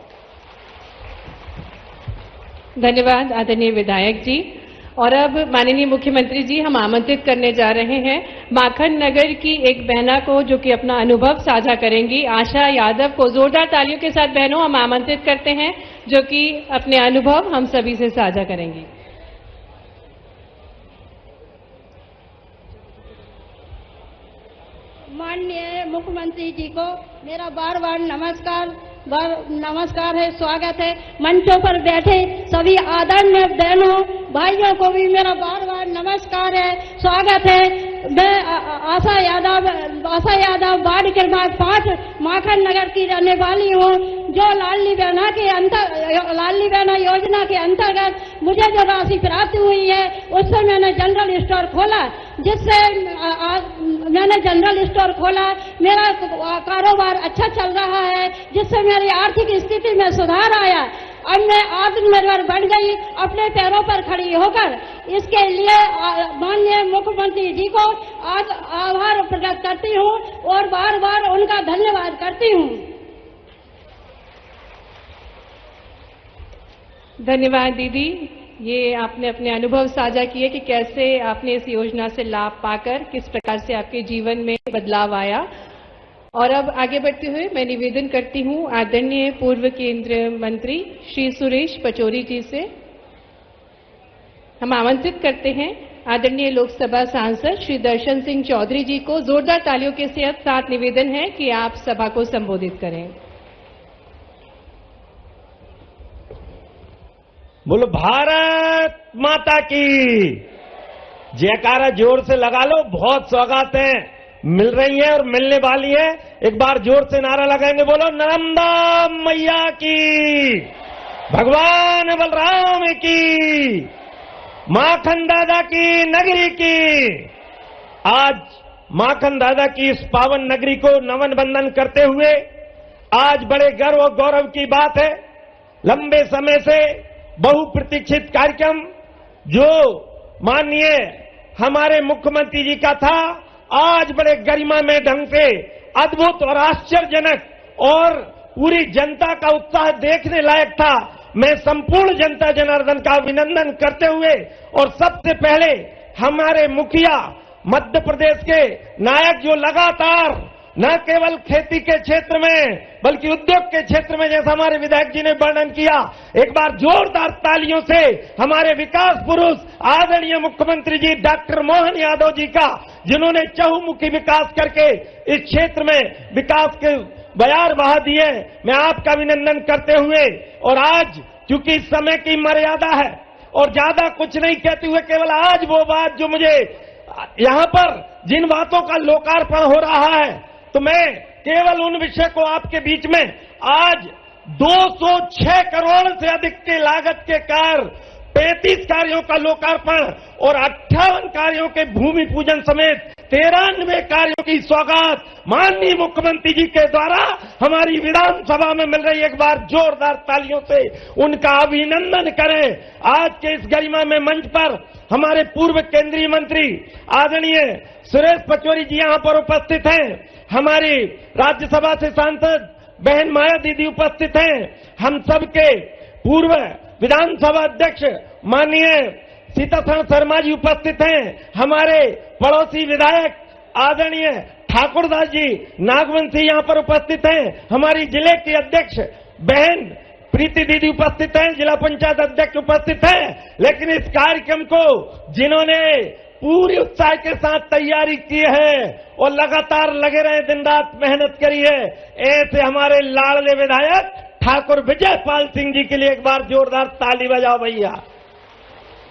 धन्यवाद आदरणीय विधायक जी। और अब माननीय मुख्यमंत्री जी हम आमंत्रित करने जा रहे हैं माखन नगर की एक बहना को जो कि अपना अनुभव साझा करेंगी, आशा यादव को। जोरदार तालियों के साथ बहनों हम आमंत्रित करते हैं जो कि अपने अनुभव हम सभी से साझा करेंगी। माननीय मुख्यमंत्री जी को मेरा बार बार नमस्कार है, स्वागत है। मंचों पर बैठे सभी आदरणीय बहनों भाइयों को भी मेरा बार बार नमस्कार है, स्वागत है। मैं आशा यादव वार्ड क्रमांक 5 माखन नगर की रहने वाली हूँ। जो लाडली बहना योजना के अंतर्गत मुझे जो राशि प्राप्त हुई है उससे मैंने जनरल स्टोर खोला, जिससे मैंने जनरल स्टोर खोला, मेरा कारोबार अच्छा चल रहा है, जिससे मेरी आर्थिक स्थिति में सुधार आया। अब मैं आत्मनिर्भर बन गई, अपने पैरों पर खड़ी होकर। इसके लिए माननीय मुख्यमंत्री जी को आज आभार प्रकट करती हूँ और बार बार उनका धन्यवाद करती हूँ। धन्यवाद दीदी। ये आपने अपने अनुभव साझा किए कि कैसे आपने इस योजना से लाभ पाकर किस प्रकार से आपके जीवन में बदलाव आया। और अब आगे बढ़ते हुए मैं निवेदन करती हूं आदरणीय पूर्व केंद्रीय मंत्री श्री सुरेश पचौरी जी से। हम आमंत्रित करते हैं आदरणीय लोकसभा सांसद श्री दर्शन सिंह चौधरी जी को। जोरदार तालियों के साथ निवेदन है कि आप सभा को संबोधित करें। बोलो भारत माता की जयकारा जोर से लगा लो। बहुत सौगातें मिल रही हैं और मिलने वाली है। एक बार जोर से नारा लगाएंगे, बोलो नर्मदा मैया की, भगवान बलराम की, माखन दादा की नगरी की। आज माखन दादा की इस पावन नगरी को नमन बंदन करते हुए आज बड़े गर्व और गौरव की बात है। लंबे समय से बहुप्रतीक्षित कार्यक्रम जो माननीय हमारे मुख्यमंत्री जी का था, आज बड़े गरिमा में ढंग से अद्भुत और आश्चर्यजनक और पूरी जनता का उत्साह देखने लायक था। मैं संपूर्ण जनता जनार्दन का अभिनंदन करते हुए और सबसे पहले हमारे मुखिया मध्य प्रदेश के नायक जो लगातार न केवल खेती के क्षेत्र में बल्कि उद्योग के क्षेत्र में, जैसा हमारे विधायक जी ने वर्णन किया, एक बार जोरदार तालियों से हमारे विकास पुरुष आदरणीय मुख्यमंत्री जी डॉक्टर मोहन यादव जी का, जिन्होंने चहुमुखी विकास करके इस क्षेत्र में विकास के बयार बहा दिए, मैं आपका अभिनंदन करते हुए और आज चूंकि समय की मर्यादा है और ज्यादा कुछ नहीं कहते हुए केवल आज वो बात जो मुझे यहां पर जिन बातों का लोकार्पण हो रहा है, तो मैं केवल उन विषय को आपके बीच में आज 206 करोड़ से अधिक की लागत के कार्य, 35 कार्यों का लोकार्पण और 58 कार्यों के भूमि पूजन समेत 93 कार्यों की सौगात माननीय मुख्यमंत्री जी के द्वारा हमारी विधानसभा में मिल रही। एक बार जोरदार तालियों से उनका अभिनंदन करें। आज के इस गरिमा में मंच पर हमारे पूर्व केंद्रीय मंत्री आदरणीय सुरेश पचौरी जी यहां पर उपस्थित हैं, हमारी राज्यसभा से सांसद बहन माया दीदी उपस्थित हैं, हम सबके पूर्व विधानसभा अध्यक्ष माननीय सीतासरण शर्मा जी उपस्थित हैं, हमारे पड़ोसी विधायक आदरणीय ठाकुरदास जी नागवंशी यहां पर उपस्थित हैं, हमारी जिले की अध्यक्ष बहन प्रीति दीदी उपस्थित हैं, जिला पंचायत अध्यक्ष उपस्थित हैं। लेकिन इस कार्यक्रम को जिन्होंने पूरी उत्साह के साथ तैयारी की है और लगातार लगे रहे, दिन रात मेहनत करी है, ऐसे हमारे लाडले विधायक ठाकुर विजयपाल सिंह जी के लिए एक बार जोरदार ताली बजाओ भैया।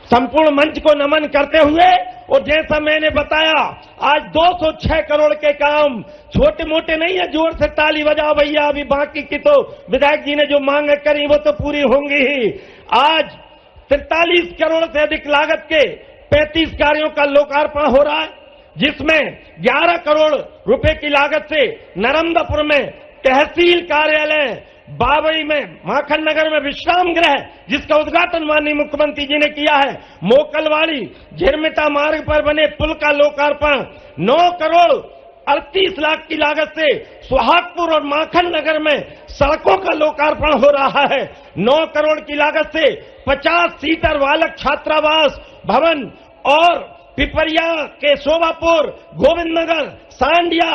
संपूर्ण मंच को नमन करते हुए और जैसा मैंने बताया, आज 206 करोड़ के काम छोटे मोटे नहीं है, जोर से ताली बजाओ भैया। अभी बाकी की तो विधायक जी ने जो मांगे करी वो तो पूरी होंगी ही। आज 43 करोड़ से अधिक लागत के 35 कार्यों का लोकार्पण हो रहा है, जिसमें 11 करोड़ रुपए की लागत से नर्मदापुर में तहसील कार्यालय, बाबई में माखन नगर में विश्राम गृह जिसका उद्घाटन माननीय मुख्यमंत्री जी ने किया है, मोकलवाड़ी झिरमिटा मार्ग पर बने पुल का लोकार्पण, 9 करोड़ 38 लाख की लागत से सुहागपुर और माखन नगर में सड़कों का लोकार्पण हो रहा है, 9 करोड़ की लागत से 50 सीटर बालक छात्रावास भवन और पिपरिया के शोभापुर, गोविंद नगर, सांडिया,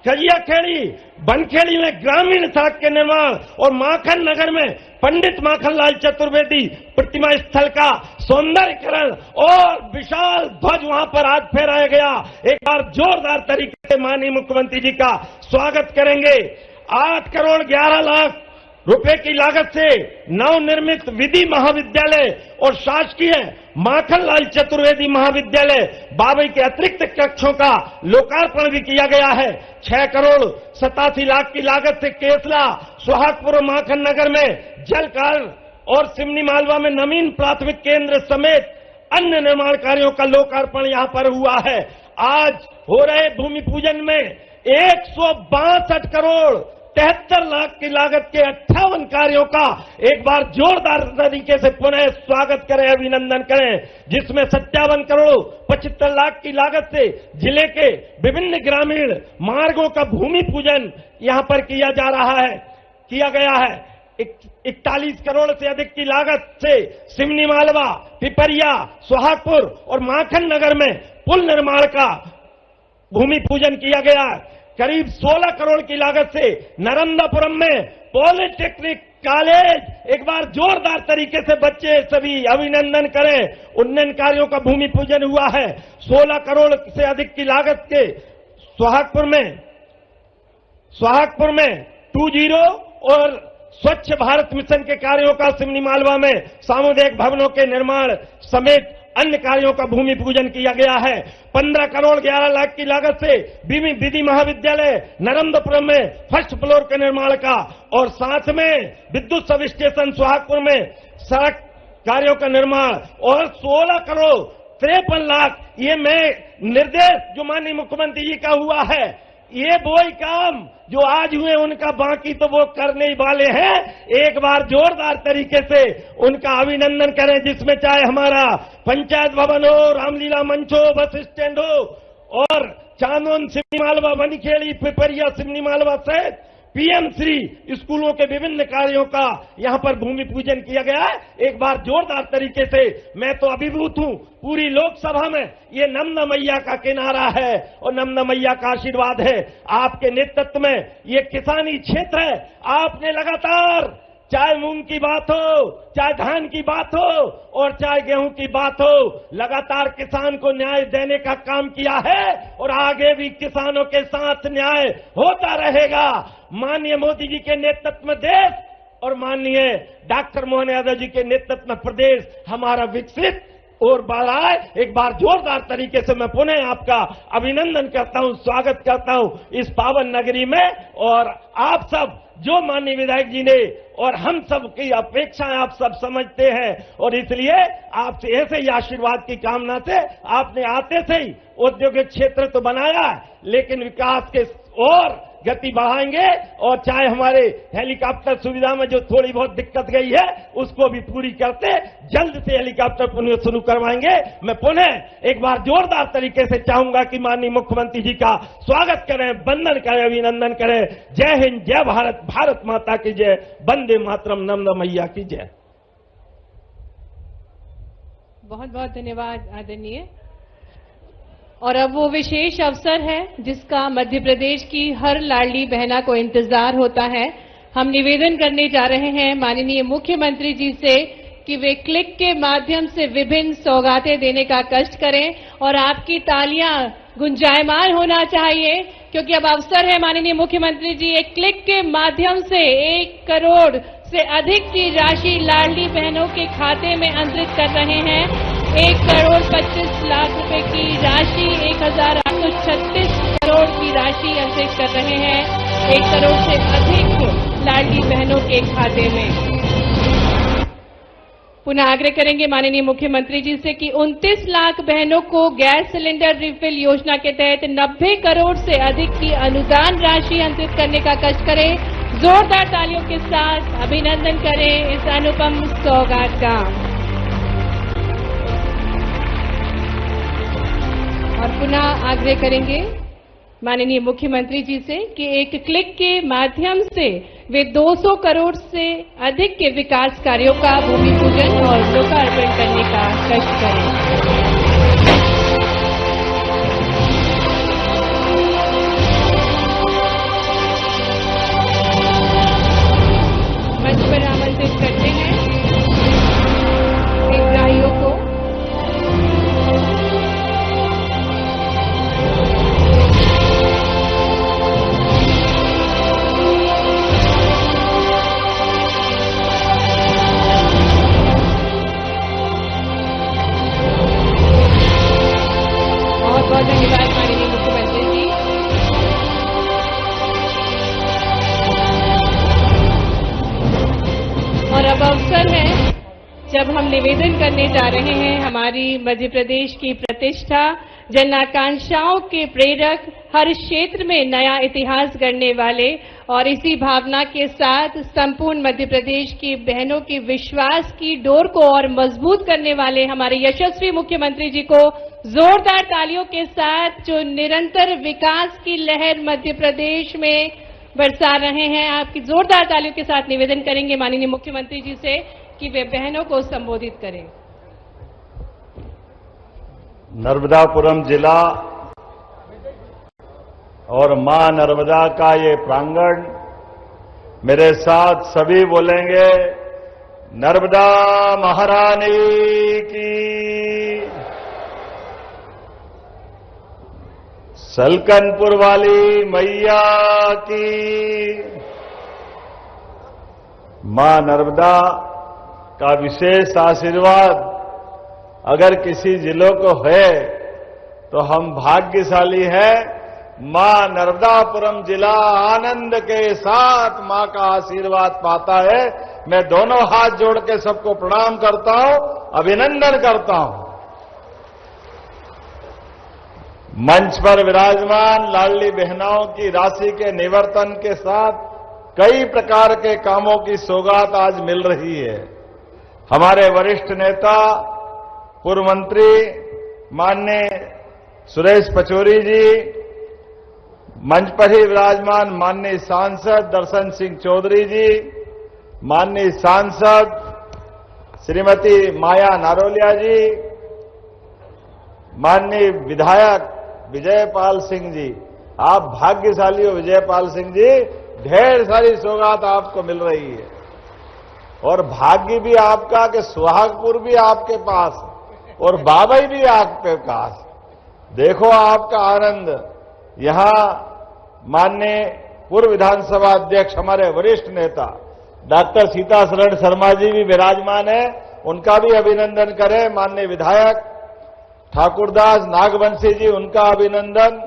कजियाखेड़ी, बनखेड़ी में ग्रामीण सड़क के निर्माण और माखन नगर में पंडित माखनलाल चतुर्वेदी प्रतिमा स्थल का सौंदर्यीकरण और विशाल ध्वज वहां पर आज फहराया गया। एक बार जोरदार तरीके से माननीय मुख्यमंत्री जी का स्वागत करेंगे। 8 करोड़ 11 लाख रुपए की लागत से नवनिर्मित विधि महाविद्यालय और शासकीय माखनलाल चतुर्वेदी महाविद्यालय बाबई के अतिरिक्त कक्षों का लोकार्पण भी किया गया है। 6 करोड़ 87 लाख की लागत से केसला, सुहागपुर और माखन नगर में जल कार्य और सिमनी मालवा में नवीन प्राथमिक केंद्र समेत अन्य निर्माण कार्यों का लोकार्पण यहां पर हुआ है। आज हो रहे भूमि पूजन में 162 करोड़ 73 लाख की लागत के 58 कार्यों का एक बार जोरदार तरीके से पुनः स्वागत करें, अभिनंदन करें, जिसमें 57 करोड़ 75 लाख की लागत से जिले के विभिन्न ग्रामीण मार्गों का भूमि पूजन यहां पर किया गया है। 41 करोड़ से अधिक की लागत से सिमनी मालवा, पिपरिया, सुहागपुर और माखन नगर में पुल निर्माण का भूमि पूजन किया गया। करीब 16 करोड़ की लागत से नर्मदापुरम में पॉलिटेक्निक कॉलेज, एक बार जोरदार तरीके से बच्चे सभी अभिनंदन करें, उन्नयन कार्यों का भूमि पूजन हुआ है। 16 करोड़ से अधिक की लागत के सुहागपुर में 20 और स्वच्छ भारत मिशन के कार्यों का सिमनी मालवा में सामुदायिक भवनों के निर्माण समेत अन्य कार्यों का भूमि पूजन किया गया है। 15 करोड़ 11 लाख की लागत से विधि महाविद्यालय नर्मदापुरम में फर्स्ट फ्लोर के निर्माण का और साथ में विद्युत सब स्टेशन सुहागपुर में सड़क कार्यों का निर्माण और 16 करोड़ 53 लाख, ये मैं निर्देश जो माननीय मुख्यमंत्री जी का हुआ है, ये वो ही काम जो आज हुए उनका बाकी तो वो करने ही वाले हैं। एक बार जोरदार तरीके से उनका अभिनंदन करें, जिसमें चाहे हमारा पंचायत भवन हो, रामलीला मंच हो, बस स्टैंड हो और चांदोन सिमनी मालवा बनीखेड़ी पिपरिया सिमनी मालवा सहित पीएम श्री स्कूलों के विभिन्न कार्यों का यहां पर भूमि पूजन किया गया है। एक बार जोरदार तरीके से मैं तो अभिभूत हूं पूरी लोकसभा में। ये नमना मैया का किनारा है और नमना मैया का आशीर्वाद है आपके नेतृत्व में। ये किसानी क्षेत्र है, आपने लगातार चाहे मूंग की बात हो, चाहे धान की बात हो और चाहे गेहूं की बात हो, लगातार किसान को न्याय देने का काम किया है और आगे भी किसानों के साथ न्याय होता रहेगा। माननीय मोदी जी के नेतृत्व में देश और माननीय डॉक्टर मोहन यादव जी के नेतृत्व में प्रदेश हमारा विकसित और बढ़ा है। एक बार जोरदार तरीके से मैं पुनः आपका अभिनंदन करता हूं, स्वागत करता हूं इस पावन नगरी में। और आप सब जो माननीय विधायक जी ने और हम सब की अपेक्षाएं आप सब समझते हैं और इसलिए आपसे ऐसे ही आशीर्वाद की कामना से आपने आते से ही औद्योगिक क्षेत्र तो बनाया है, लेकिन विकास के और गति बढ़ाएंगे और चाहे हमारे हेलीकॉप्टर सुविधा में जो थोड़ी बहुत दिक्कत गई है उसको भी पूरी करते जल्द से हेलीकॉप्टर पुनः शुरू करवाएंगे। मैं पुनः एक बार जोरदार तरीके से चाहूंगा कि माननीय मुख्यमंत्री जी का स्वागत करें, वंदन करें, अभिनंदन करें। जय हिंद, जय भारत, भारत माता की जय, वंदे मातरम, नमना मैया की जय। बहुत बहुत धन्यवाद आदरणीय। और अब वो विशेष अवसर है जिसका मध्य प्रदेश की हर लाडली बहना को इंतजार होता है। हम निवेदन करने जा रहे हैं माननीय मुख्यमंत्री जी से कि वे क्लिक के माध्यम से विभिन्न सौगातें देने का कष्ट करें और आपकी तालियां गुंजायमान होना चाहिए, क्योंकि अब अवसर है माननीय मुख्यमंत्री जी एक क्लिक के माध्यम से 1 करोड़ से अधिक की राशि लाडली बहनों के खाते में अंतरित कर रहे हैं। 1 करोड़ 25 लाख रुपए की राशि 1836 करोड़ की राशि अंतरित कर रहे हैं 1 करोड़ से अधिक लाडली बहनों के खाते में। पुनः आग्रह करेंगे माननीय मुख्यमंत्री जी से कि 29 लाख बहनों को गैस सिलेंडर रिफिल योजना के तहत 90 करोड़ से अधिक की अनुदान राशि अंतरित करने का कष्ट करें। जोरदार तालियों के साथ अभिनंदन करें इस अनुपम सौगात का। और पुनः आग्रह करेंगे माननीय मुख्यमंत्री जी से कि एक क्लिक के माध्यम से वे 200 करोड़ से अधिक के विकास कार्यों का भूमि पूजन और लोकार्पण करने का कष्ट करें। मंच पर आमंत्रित करते हैं हितग्राहियों को। बहुत धन्यवाद माननीय मुख्यमंत्री जी। और अब अवसर है जब हम निवेदन करने जा रहे हैं हमारी मध्य प्रदेश की प्रतिष्ठा, जन आकांक्षाओं के प्रेरक, हर क्षेत्र में नया इतिहास गढ़ने वाले और इसी भावना के साथ संपूर्ण मध्य प्रदेश की बहनों की विश्वास की डोर को और मजबूत करने वाले हमारे यशस्वी मुख्यमंत्री जी को जोरदार तालियों के साथ जो निरंतर विकास की लहर मध्य प्रदेश में बरसा रहे हैं, आपकी जोरदार तालियों के साथ निवेदन करेंगे माननीय मुख्यमंत्री जी से कि वे बहनों को संबोधित करें। नर्मदापुरम जिला और मां नर्मदा का ये प्रांगण, मेरे साथ सभी बोलेंगे नर्मदा महारानी की, सलकनपुर वाली मैया की। मां नर्मदा का विशेष आशीर्वाद अगर किसी जिलों को है तो हम भाग्यशाली हैं। मां नर्मदापुरम जिला आनंद के साथ मां का आशीर्वाद पाता है। मैं दोनों हाथ जोड़ के सबको प्रणाम करता हूं, अभिनंदन करता हूं। मंच पर विराजमान लाडली बहनों की राशि के निवर्तन के साथ कई प्रकार के कामों की सौगात आज मिल रही है। हमारे वरिष्ठ नेता पूर्व मंत्री माननीय सुरेश पचौरी जी मंच पर ही विराजमान माननीय सांसद दर्शन सिंह चौधरी जी, माननीय सांसद श्रीमती माया नारोलिया जी, माननीय विधायक विजयपाल सिंह जी, आप भाग्यशाली हो विजयपाल सिंह जी, ढेर सारी सौगात आपको मिल रही है और भाग्य भी आपका कि सुहागपुर भी आपके पास है और बाबई भी आपके पास। देखो आपका आनंद। यहां माननीय पूर्व विधानसभा अध्यक्ष हमारे वरिष्ठ नेता डॉक्टर सीता शरण शर्मा जी भी विराजमान है, उनका भी अभिनंदन करें। माननीय विधायक ठाकुरदास नागवंशी जी, उनका अभिनंदन।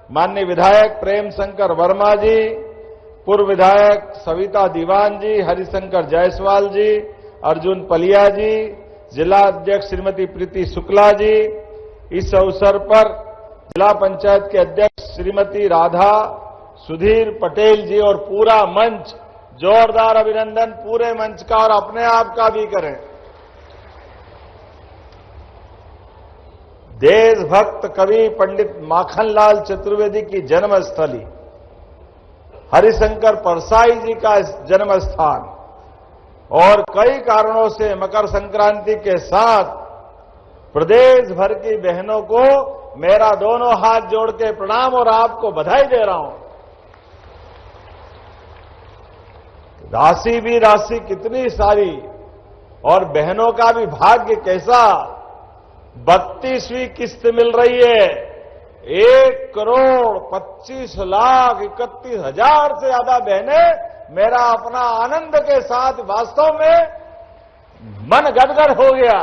माननीय विधायक प्रेम शंकर वर्मा जी, पूर्व विधायक सविता दीवान जी, हरिशंकर जायसवाल जी, अर्जुन पलिया जी, जिला अध्यक्ष श्रीमती प्रीति शुक्ला जी, इस अवसर पर जिला पंचायत के अध्यक्ष श्रीमती राधा सुधीर पटेल जी और पूरा मंच, जोरदार अभिनंदन पूरे मंच का और अपने आप का भी करें। देशभक्त कवि पंडित माखनलाल चतुर्वेदी की जन्मस्थली, हरिशंकर परसाई जी का जन्म स्थान और कई कारणों से मकर संक्रांति के साथ प्रदेश भर की बहनों को मेरा दोनों हाथ जोड़ के प्रणाम और आपको बधाई दे रहा हूं। राशि भी राशि कितनी सारी और बहनों का भी भाग्य कैसा। 32वीं किस्त मिल रही है। 1,25,31,000 से ज्यादा बहनें मेरा अपना आनंद के साथ वास्तव में मन गदगद हो गया।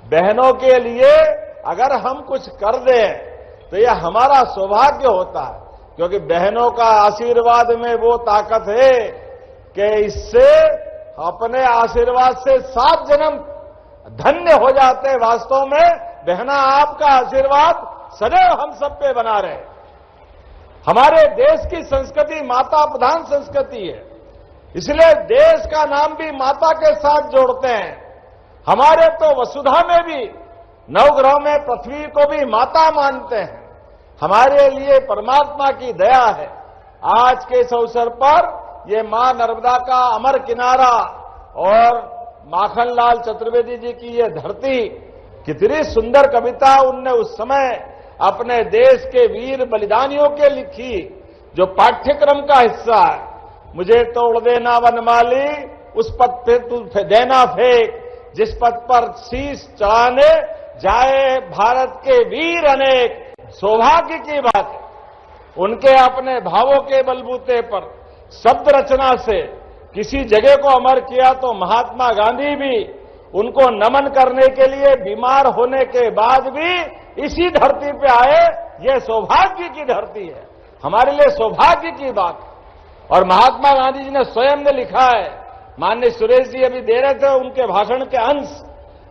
बहनों के लिए अगर हम कुछ कर दें तो यह हमारा सौभाग्य होता है, क्योंकि बहनों का आशीर्वाद में वो ताकत है कि इससे अपने आशीर्वाद से 7 जन्म धन्य हो जाते हैं। वास्तव में बहना आपका आशीर्वाद सदैव हम सब पे बना रहे। हमारे देश की संस्कृति माता प्रधान संस्कृति है, इसलिए देश का नाम भी माता के साथ जोड़ते हैं। हमारे तो वसुधा में भी नवग्रह में पृथ्वी को भी माता मानते हैं। हमारे लिए परमात्मा की दया है। आज के इस अवसर पर ये मां नर्मदा का अमर किनारा और माखनलाल चतुर्वेदी जी की ये धरती, कितनी सुंदर कविता उनने उस समय अपने देश के वीर बलिदानियों के लिखी, जो पाठ्यक्रम का हिस्सा है। मुझे तोड़ देना वनमाली, उस पथ पे तू देना फेंक, जिस पथ पर शीश चढ़ाने जाए भारत के वीर अनेक। सौभाग्य की बात है उनके अपने भावों के बलबूते पर शब्द रचना से किसी जगह को अमर किया, तो महात्मा गांधी भी उनको नमन करने के लिए बीमार होने के बाद भी इसी धरती पे आए। यह सौभाग्य की धरती है, हमारे लिए सौभाग्य की बात। और महात्मा गांधी जी ने स्वयं ने लिखा है, माननीय सुरेश जी अभी दे रहे थे उनके भाषण के अंश,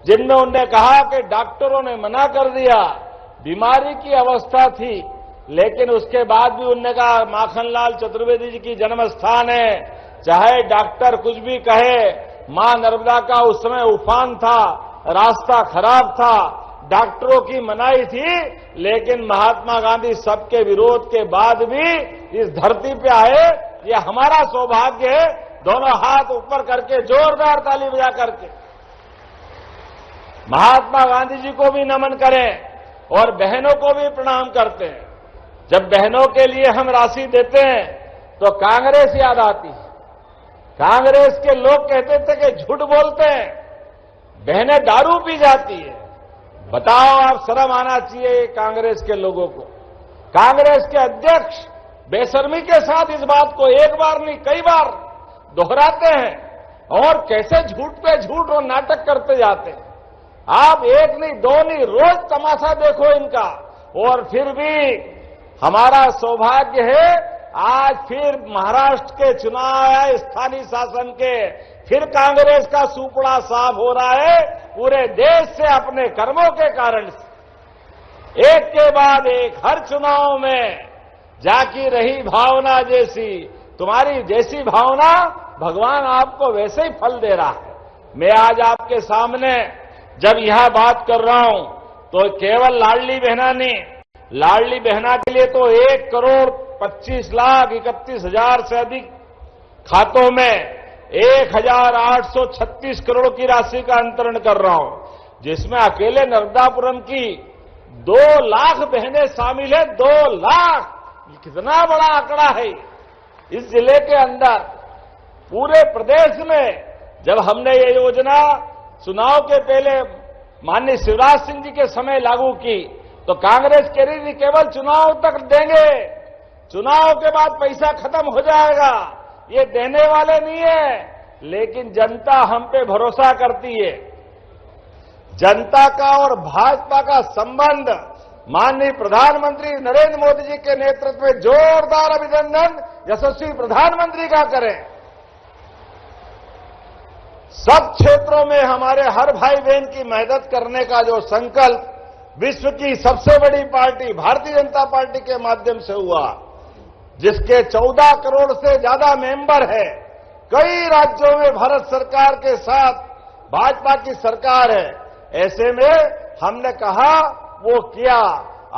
जिनमें उन्होंने कहा कि डॉक्टरों ने मना कर दिया, बीमारी की अवस्था थी, लेकिन उसके बाद भी उन्होंने कहा माखनलाल चतुर्वेदी जी की जन्म स्थान है, चाहे डॉक्टर कुछ भी कहे। मां नर्मदा का उस समय उफान था, रास्ता खराब था, डॉक्टरों की मनाही थी, लेकिन महात्मा गांधी सबके विरोध के बाद भी इस धरती पे आए। ये हमारा सौभाग्य है। दोनों हाथ ऊपर करके जोरदार ताली बजा करके महात्मा गांधी जी को भी नमन करें और बहनों को भी प्रणाम करते हैं। जब बहनों के लिए हम राशि देते हैं तो कांग्रेस याद आती है। कांग्रेस के लोग कहते थे कि झूठ बोलते हैं, बहनें दारू पी जाती है। बताओ, आप शर्म आना चाहिए कांग्रेस के लोगों को। कांग्रेस के अध्यक्ष बेशर्मी के साथ इस बात को एक बार नहीं कई बार दोहराते हैं और कैसे झूठ पे झूठ और नाटक करते जाते हैं। आप एक नहीं दो नहीं रोज तमाशा देखो इनका। और फिर भी हमारा सौभाग्य है, आज फिर महाराष्ट्र के चुनाव है स्थानीय शासन के, फिर कांग्रेस का सुपड़ा साफ हो रहा है पूरे देश से अपने कर्मों के कारण से। एक के बाद एक हर चुनाव में जाकी रही भावना जैसी, तुम्हारी जैसी भावना भगवान आपको वैसे ही फल दे रहा है। मैं आज आपके सामने जब यहां बात कर रहा हूं तो केवल लाडली बहना नहीं, लाडली बहना के लिए तो 1,25,31,000 से अधिक खातों में 1,836 करोड़ की राशि का अंतरण कर रहा हूं, जिसमें अकेले नर्मदापुरम की 2 लाख बहनें शामिल है। 2 लाख, कितना बड़ा आंकड़ा है। इस जिले के अंदर पूरे प्रदेश में जब हमने ये योजना चुनाव के पहले माननीय शिवराज सिंह जी के समय लागू की तो कांग्रेस कह रही थी केवल चुनाव तक देंगे, चुनाव के बाद पैसा खत्म हो जाएगा, ये देने वाले नहीं है। लेकिन जनता हम पे भरोसा करती है। जनता का और भाजपा का संबंध माननीय प्रधानमंत्री नरेंद्र मोदी जी के नेतृत्व में जोरदार अभिनंदन यशस्वी प्रधानमंत्री का करें। सब क्षेत्रों में हमारे हर भाई बहन की मदद करने का जो संकल्प विश्व की सबसे बड़ी पार्टी भारतीय जनता पार्टी के माध्यम से हुआ, जिसके 14 करोड़ से ज्यादा मेंबर है, कई राज्यों में भारत सरकार के साथ भाजपा की सरकार है, ऐसे में हमने कहा वो किया।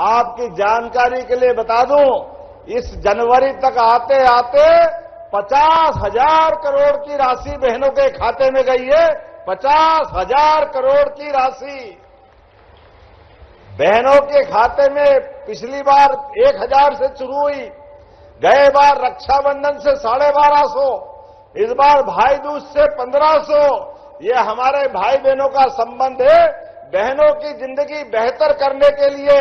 आपकी जानकारी के लिए बता दूं, इस जनवरी तक आते आते 50,000 करोड़ की राशि बहनों के खाते में गई है। 50,000 करोड़ की राशि बहनों के खाते में पिछली बार 1,000 से शुरू हुई, गए बार रक्षाबंधन से 1250, इस बार भाई दूज से 1500। ये हमारे भाई बहनों का संबंध है। बहनों की जिंदगी बेहतर करने के लिए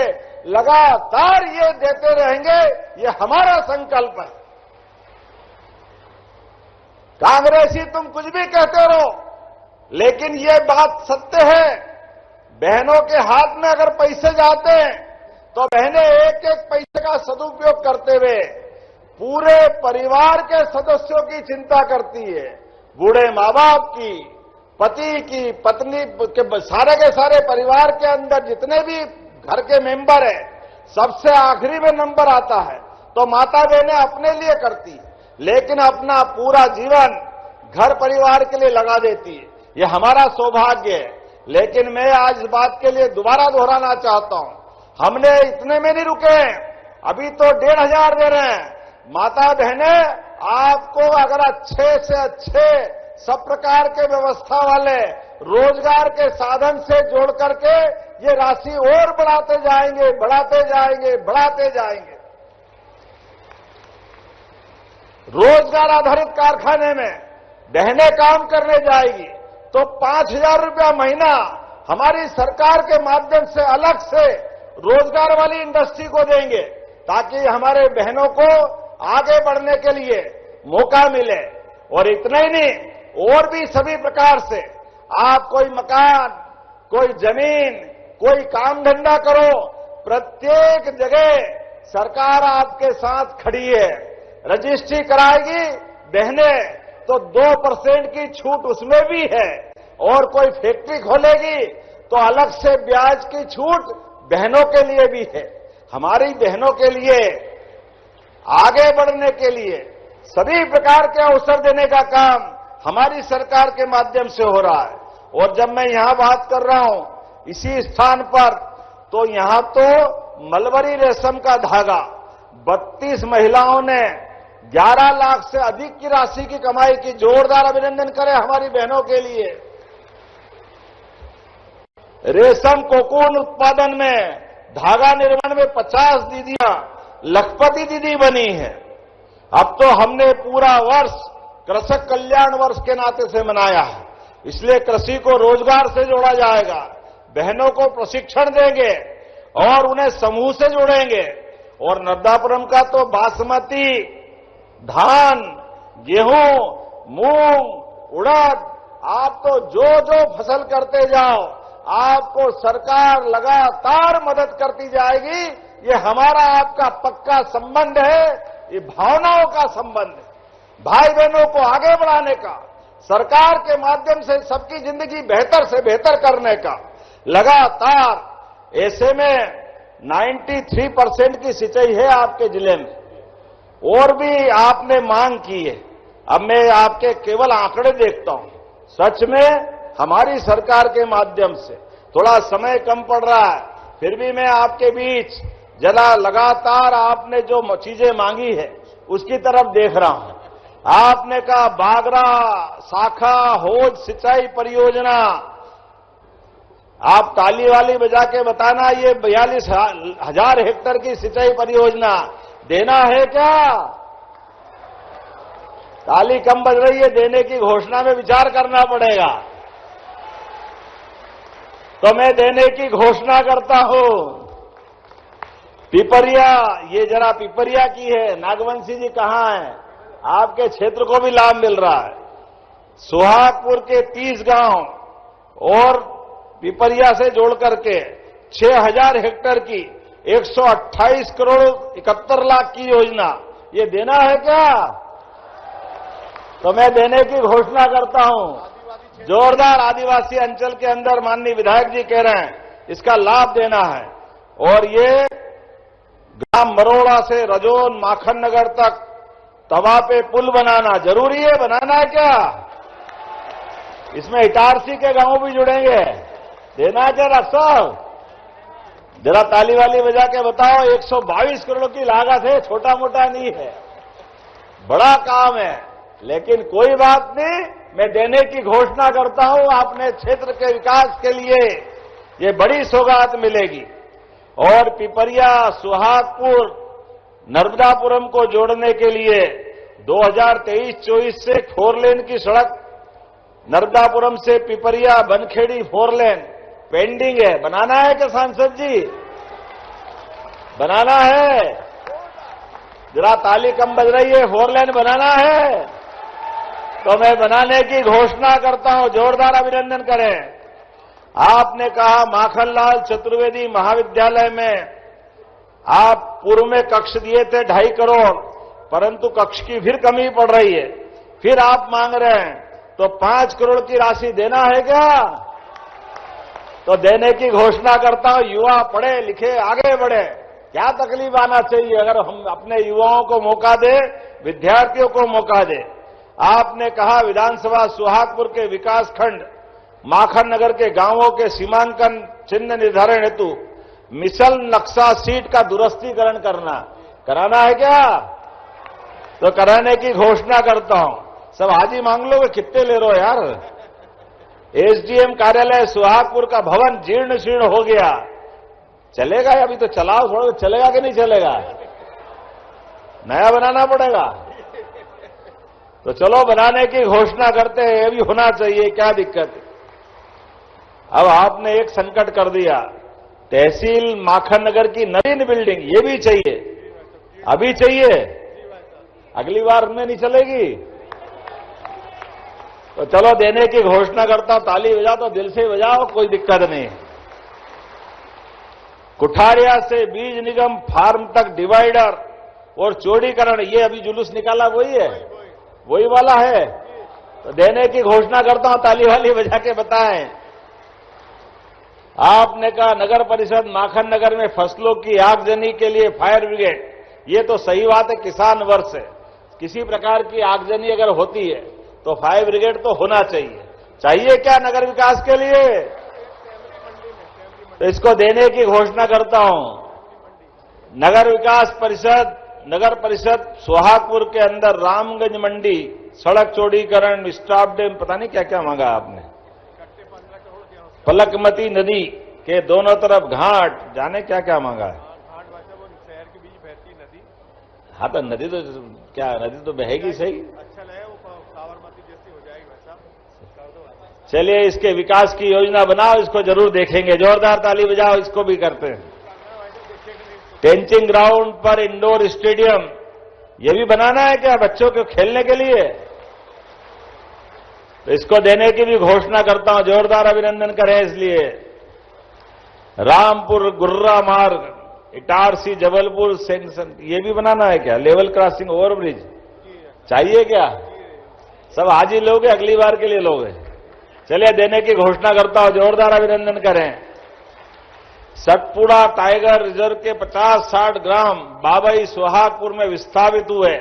लगातार ये देते रहेंगे, ये हमारा संकल्प है। कांग्रेसी तुम कुछ भी कहते रहो, लेकिन ये बात सत्य है। बहनों के हाथ में अगर पैसे जाते हैं तो बहनें एक एक पैसे का सदुपयोग करते हुए पूरे परिवार के सदस्यों की चिंता करती है। बूढ़े माँ बाप की, पति की, पत्नी के, सारे के सारे परिवार के अंदर जितने भी घर के मेंबर हैं, सबसे आखिरी में नंबर आता है तो माता बहनें अपने लिए करती है, लेकिन अपना पूरा जीवन घर परिवार के लिए लगा देती है। ये हमारा सौभाग्य है। लेकिन मैं आज इस बात के लिए दोबारा दोहराना चाहता हूं, हमने इतने में नहीं रुके, अभी तो 1,500 दे रहे हैं। माता बहनें, आपको अगर अच्छे से अच्छे सब प्रकार के व्यवस्था वाले रोजगार के साधन से जोड़ करके ये राशि और बढ़ाते जाएंगे, बढ़ाते जाएंगे, बढ़ाते जाएंगे। रोजगार आधारित कारखाने में बहनें काम करने जाएगी तो 5,000 रुपया महीना हमारी सरकार के माध्यम से अलग से रोजगार वाली इंडस्ट्री को देंगे, ताकि हमारे बहनों को आगे बढ़ने के लिए मौका मिले। और इतना ही नहीं, और भी सभी प्रकार से आप कोई मकान, कोई जमीन, कोई काम धंधा करो, प्रत्येक जगह सरकार आपके साथ खड़ी है। रजिस्ट्री कराएगी बहनें तो 2% की छूट उसमें भी है, और कोई फैक्ट्री खोलेगी तो अलग से ब्याज की छूट बहनों के लिए भी है। हमारी बहनों के लिए आगे बढ़ने के लिए सभी प्रकार के अवसर देने का काम हमारी सरकार के माध्यम से हो रहा है। और जब मैं यहां बात कर रहा हूं इसी स्थान पर, तो यहां तो मलबरी रेशम का धागा 32 महिलाओं ने 11 लाख से अधिक की राशि की कमाई की। जोरदार अभिनंदन करें हमारी बहनों के लिए। रेशम कोकून उत्पादन में, धागा निर्माण में 50 दीदियां लखपति दीदी बनी हैं। अब तो हमने पूरा वर्ष कृषक कल्याण वर्ष के नाते से मनाया है, इसलिए कृषि को रोजगार से जोड़ा जाएगा, बहनों को प्रशिक्षण देंगे और उन्हें समूह से जोड़ेंगे। और नर्मदापुरम का तो बासमती धान, गेहूं, मूंग, उड़द, आप तो जो जो फसल करते जाओ आपको सरकार लगातार मदद करती जाएगी। ये हमारा आपका पक्का संबंध है, ये भावनाओं का संबंध है। भाई बहनों को आगे बढ़ाने का, सरकार के माध्यम से सबकी जिंदगी बेहतर से बेहतर करने का लगातार। ऐसे में 93% की सिंचाई है आपके जिले में, और भी आपने मांग की है। अब मैं आपके केवल आंकड़े देखता हूं। सच में हमारी सरकार के माध्यम से थोड़ा समय कम पड़ रहा है, फिर भी मैं आपके बीच जरा लगातार आपने जो चीजें मांगी है उसकी तरफ देख रहा हूं। आपने कहा बागरा शाखा होज सिंचाई परियोजना, आप ताली वाली बजा के बताना, ये 42,000 हेक्टेयर की सिंचाई परियोजना देना है क्या? ताली कम बज रही है, देने की घोषणा में विचार करना पड़ेगा। तो मैं देने की घोषणा करता हूं। पिपरिया, ये जरा पिपरिया की है, नागवंशी जी कहां हैं? आपके क्षेत्र को भी लाभ मिल रहा है। सुहागपुर के 30 गांव और पिपरिया से जोड़ करके 6,000 हेक्टेयर की 128 करोड़ 71 लाख की योजना, ये देना है क्या? तो मैं देने की घोषणा करता हूं। जोरदार आदिवासी अंचल के अंदर माननीय विधायक जी कह रहे हैं इसका लाभ देना है। और ये ग्राम मरोड़ा से रजोन माखन नगर तक तवा पे पुल बनाना जरूरी है, बनाना है क्या? इसमें इटारसी के गांव भी जुड़ेंगे, देना है क्या डॉक्टर साहब? जरा ताली वाली बजा के बताओ। 122 करोड़ की लागत है, छोटा मोटा नहीं है, बड़ा काम है। लेकिन कोई बात नहीं, मैं देने की घोषणा करता हूं। आपने क्षेत्र के विकास के लिए ये बड़ी सौगात मिलेगी। और पिपरिया, सुहागपुर, नर्मदापुरम को जोड़ने के लिए 2023-24 से 4 लेन की सड़क नर्मदापुरम से पिपरिया बनखेड़ी 4 लेन पेंडिंग है। बनाना है क्या सांसद जी? बनाना है? जरा ताली कम बज रही है, 4 लेन बनाना है। तो मैं बनाने की घोषणा करता हूं, जोरदार अभिनंदन करें। आपने कहा माखनलाल चतुर्वेदी महाविद्यालय में आप पूर्व में कक्ष दिए थे 2.5 करोड़, परंतु कक्ष की फिर कमी पड़ रही है, फिर आप मांग रहे हैं, तो 5 करोड़ की राशि देना है क्या? तो देने की घोषणा करता हूं। युवा पढ़े लिखे आगे बढ़े, क्या तकलीफ आना चाहिए अगर हम अपने युवाओं को मौका दे, विद्यार्थियों को मौका दे। आपने कहा विधानसभा सुहागपुर के विकास खंड माखन नगर के गांवों के सीमांकन चिन्ह निर्धारण हेतु मिसल नक्शा सीट का दुरुस्तीकरण कराना है क्या? तो कराने की घोषणा करता हूं। सब हाजी मांग लो, कितने ले रहे हो यार? एसडीएम कार्यालय सुहागपुर का भवन जीर्ण शीर्ण हो गया, चलेगा? अभी तो चलाओ, थोड़ा चलेगा कि नहीं चलेगा? नया बनाना पड़ेगा। तो चलो बनाने की घोषणा करते हैं, ये भी होना चाहिए, क्या दिक्कत है? अब आपने एक संकट कर दिया, तहसील माखन नगर की नवीन बिल्डिंग, ये भी चाहिए, अभी चाहिए, अगली बार में नहीं चलेगी। तो चलो देने की घोषणा करता हूं। ताली बजाओ तो दिल से बजाओ, कोई दिक्कत नहीं। कुठारिया से बीज निगम फार्म तक डिवाइडर और चौड़ीकरण, ये अभी जुलूस निकाला वही है, वही वाला है। तो देने की घोषणा करता हूं, ताली वाली बजा के बताएं। आपने कहा नगर परिषद माखन नगर में फसलों की आगजनी के लिए फायर ब्रिगेड, ये तो सही बात है, किसान वर्ष है, किसी प्रकार की आगजनी अगर होती है तो फायर ब्रिगेड तो होना चाहिए क्या नगर विकास के लिए? तो इसको देने की घोषणा करता हूं। नगर परिषद सुहागपुर के अंदर रामगंज मंडी सड़क चौड़ीकरण, स्टाफ डैम, पता नहीं क्या क्या मांगा आपने। पलकमती नदी के दोनों तरफ घाट, जाने क्या क्या मांगा है। शहर के बीच बहती नदी। हाँ तो नदी तो क्या, नदी तो बहेगी सही। अच्छा लगे, वो साबरमती जैसी हो जाएगी वैसा। चलिए इसके विकास की योजना बनाओ, इसको जरूर देखेंगे। जोरदार ताली बजाओ, इसको भी करते हैं। टेंचिंग ग्राउंड पर इंडोर स्टेडियम, ये भी बनाना है क्या बच्चों को खेलने के लिए? तो इसको देने की भी घोषणा करता हूं, जोरदार अभिनंदन करें इसलिए। रामपुर गुर्रा मार्ग, इटारसी जबलपुर सेक्शन, ये भी बनाना है क्या? लेवल क्रॉसिंग ओवरब्रिज चाहिए क्या? सब आज ही लोगे, अगली बार के लिए लोगे? चलिए देने की घोषणा करता हूं, जोरदार अभिनंदन करें। सतपुड़ा टाइगर रिजर्व के 50-60 ग्राम बाबई सुहागपुर में विस्थापित हुए,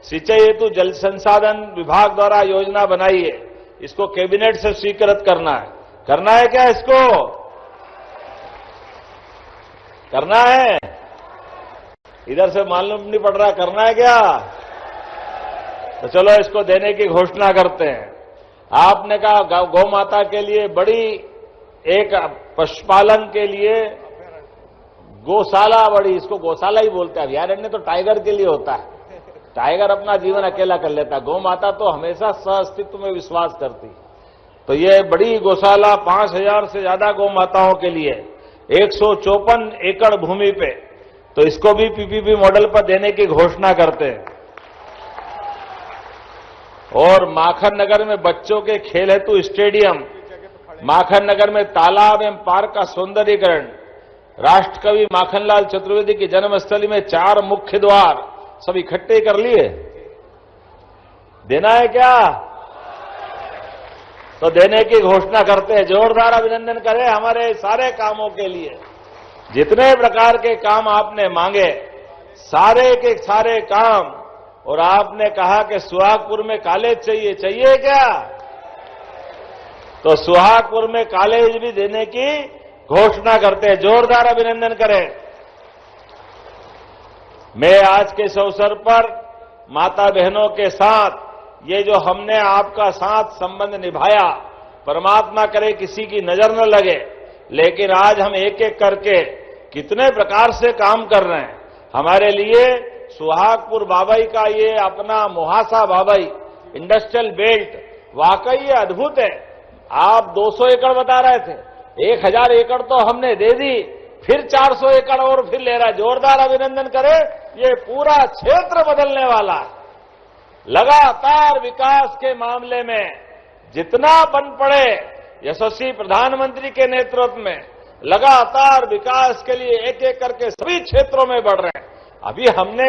सिंचाई हेतु जल संसाधन विभाग द्वारा योजना बनाई है, इसको कैबिनेट से स्वीकृत करना है क्या? इसको करना है। इधर से मालूम नहीं पड़ रहा करना है क्या? तो चलो इसको देने की घोषणा करते हैं। आपने कहा गौ माता के लिए बड़ी एक पशुपालन के लिए गौशाला, बड़ी, इसको गौशाला ही बोलते हैं। अभयारण्य तो टाइगर के लिए होता है, टाइगर अपना जीवन अकेला कर लेता है, गौ माता तो हमेशा सह अस्तित्व में विश्वास करती। तो ये बड़ी गौशाला 5000 से ज्यादा गौ माताओं के लिए 154 एकड़ भूमि पे, तो इसको भी पीपीपी मॉडल पर देने की घोषणा करते हैं। और माखन नगर में बच्चों के खेल हेतु स्टेडियम, माखन नगर में तालाब एवं पार्क का सौंदर्यीकरण, राष्ट्रकवि माखनलाल चतुर्वेदी की जन्मस्थली में 4 मुख्य द्वार, सब इकट्ठे कर लिए। देना है क्या? तो देने की घोषणा करते हैं। जोरदार अभिनंदन करें हमारे सारे कामों के लिए। जितने प्रकार के काम आपने मांगे, सारे के सारे काम। और आपने कहा कि सुहागपुर में कॉलेज चाहिए, चाहिए क्या? तो सुहागपुर में कॉलेज भी देने की घोषणा करते हैं। जोरदार अभिनंदन करें। मैं आज के इस अवसर पर माता बहनों के साथ ये जो हमने आपका साथ संबंध निभाया, परमात्मा करे किसी की नजर न लगे, लेकिन आज हम एक एक करके कितने प्रकार से काम कर रहे हैं। हमारे लिए सुहागपुर बाबई का ये अपना मोहासा बाबई इंडस्ट्रियल बेल्ट वाकई ये अद्भुत है। आप 200 एकड़ बता रहे थे, 1000 एकड़ तो हमने दे दी, फिर 400 एकड़ और फिर ले रहा है। जोरदार अभिनंदन करें। ये पूरा क्षेत्र बदलने वाला है। लगातार विकास के मामले में जितना बन पड़े, यशस्वी प्रधानमंत्री के नेतृत्व में लगातार विकास के लिए एक एक करके सभी क्षेत्रों में बढ़ रहे हैं। अभी हमने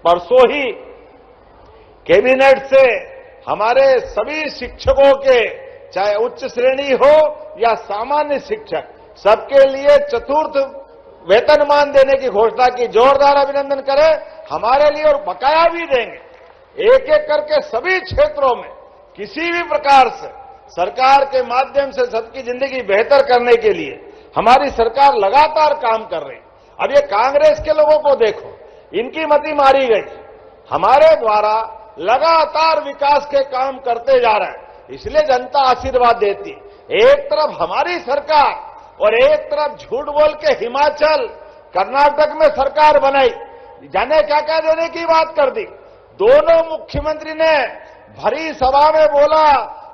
परसों ही कैबिनेट से हमारे सभी शिक्षकों के, चाहे उच्च श्रेणी हो या सामान्य शिक्षक, सबके लिए चतुर्थ वेतनमान देने की घोषणा की। जोरदार अभिनंदन करें हमारे लिए। और बकाया भी देंगे एक एक करके सभी क्षेत्रों में। किसी भी प्रकार से सरकार के माध्यम से सबकी जिंदगी बेहतर करने के लिए हमारी सरकार लगातार काम कर रही है। अब ये कांग्रेस के लोगों को देखो, इनकी मति मारी गई। हमारे द्वारा लगातार विकास के काम करते जा रहे हैं, इसलिए जनता आशीर्वाद देती। एक तरफ हमारी सरकार और एक तरफ झूठ बोल के हिमाचल, कर्नाटक में सरकार बनाई, जाने क्या क्या देने की बात कर दी। दोनों मुख्यमंत्री ने भरी सभा में बोला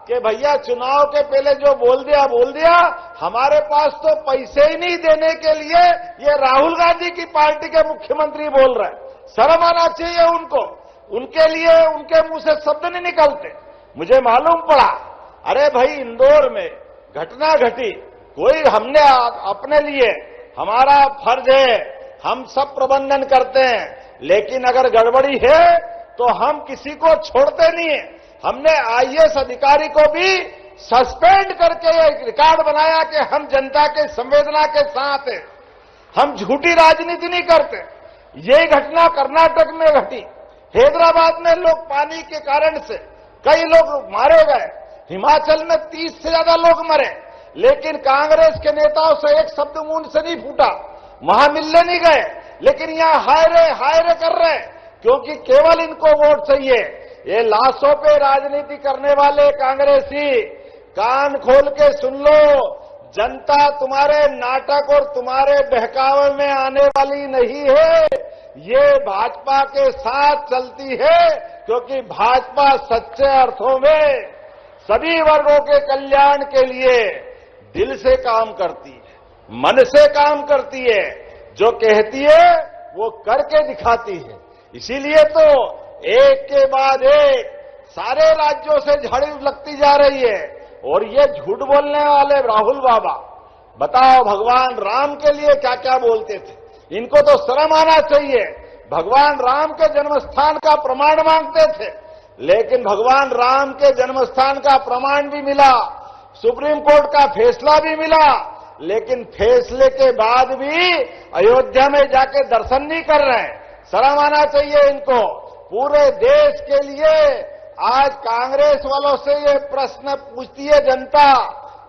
कि भैया चुनाव के पहले जो बोल दिया, हमारे पास तो पैसे ही नहीं देने के लिए ये राहुल गांधी की पार्टी के मुख्यमंत्री बोल रहे हैं। शर्म आना चाहिए उनको। उनके लिए उनके मुंह से शब्द नहीं निकलते। मुझे मालूम पड़ा, अरे भाई इंदौर में घटना घटी, कोई हमने अपने लिए, हमारा फर्ज है, हम सब प्रबंधन करते हैं, लेकिन अगर गड़बड़ी है तो हम किसी को छोड़ते नहीं है। हमने आईएएस अधिकारी को भी सस्पेंड करके एक रिकॉर्ड बनाया कि हम जनता के संवेदना के साथ हैं, हम झूठी राजनीति नहीं करते। ये घटना कर्नाटक में घटी, हैदराबाद में लोग पानी के कारण से कई लोग मारे गए, हिमाचल में 30 से ज्यादा लोग मरे, लेकिन कांग्रेस के नेताओं से एक शब्द मुंह से नहीं फूटा, वहां मिलने नहीं गए। लेकिन यहां हाय रे कर रहे, क्योंकि केवल इनको वोट चाहिए। ये लाशों पे राजनीति करने वाले कांग्रेसी, कान खोल के सुन लो, जनता तुम्हारे नाटक और तुम्हारे बहकावे में आने वाली नहीं है। ये भाजपा के साथ चलती है, क्योंकि भाजपा सच्चे अर्थों में सभी वर्गों के कल्याण के लिए दिल से काम करती है, मन से काम करती है। जो कहती है वो करके दिखाती है। इसीलिए तो एक के बाद एक सारे राज्यों से झाड़ी लगती जा रही है। और ये झूठ बोलने वाले राहुल बाबा, बताओ भगवान राम के लिए क्या क्या बोलते थे। इनको तो शर्म आना चाहिए। भगवान राम के जन्मस्थान का प्रमाण मांगते थे, लेकिन भगवान राम के जन्मस्थान का प्रमाण भी मिला, सुप्रीम कोर्ट का फैसला भी मिला, लेकिन फैसले के बाद भी अयोध्या में जाके दर्शन नहीं कर रहे हैं। शर्म आना चाहिए इनको। पूरे देश के लिए आज कांग्रेस वालों से ये प्रश्न पूछती है जनता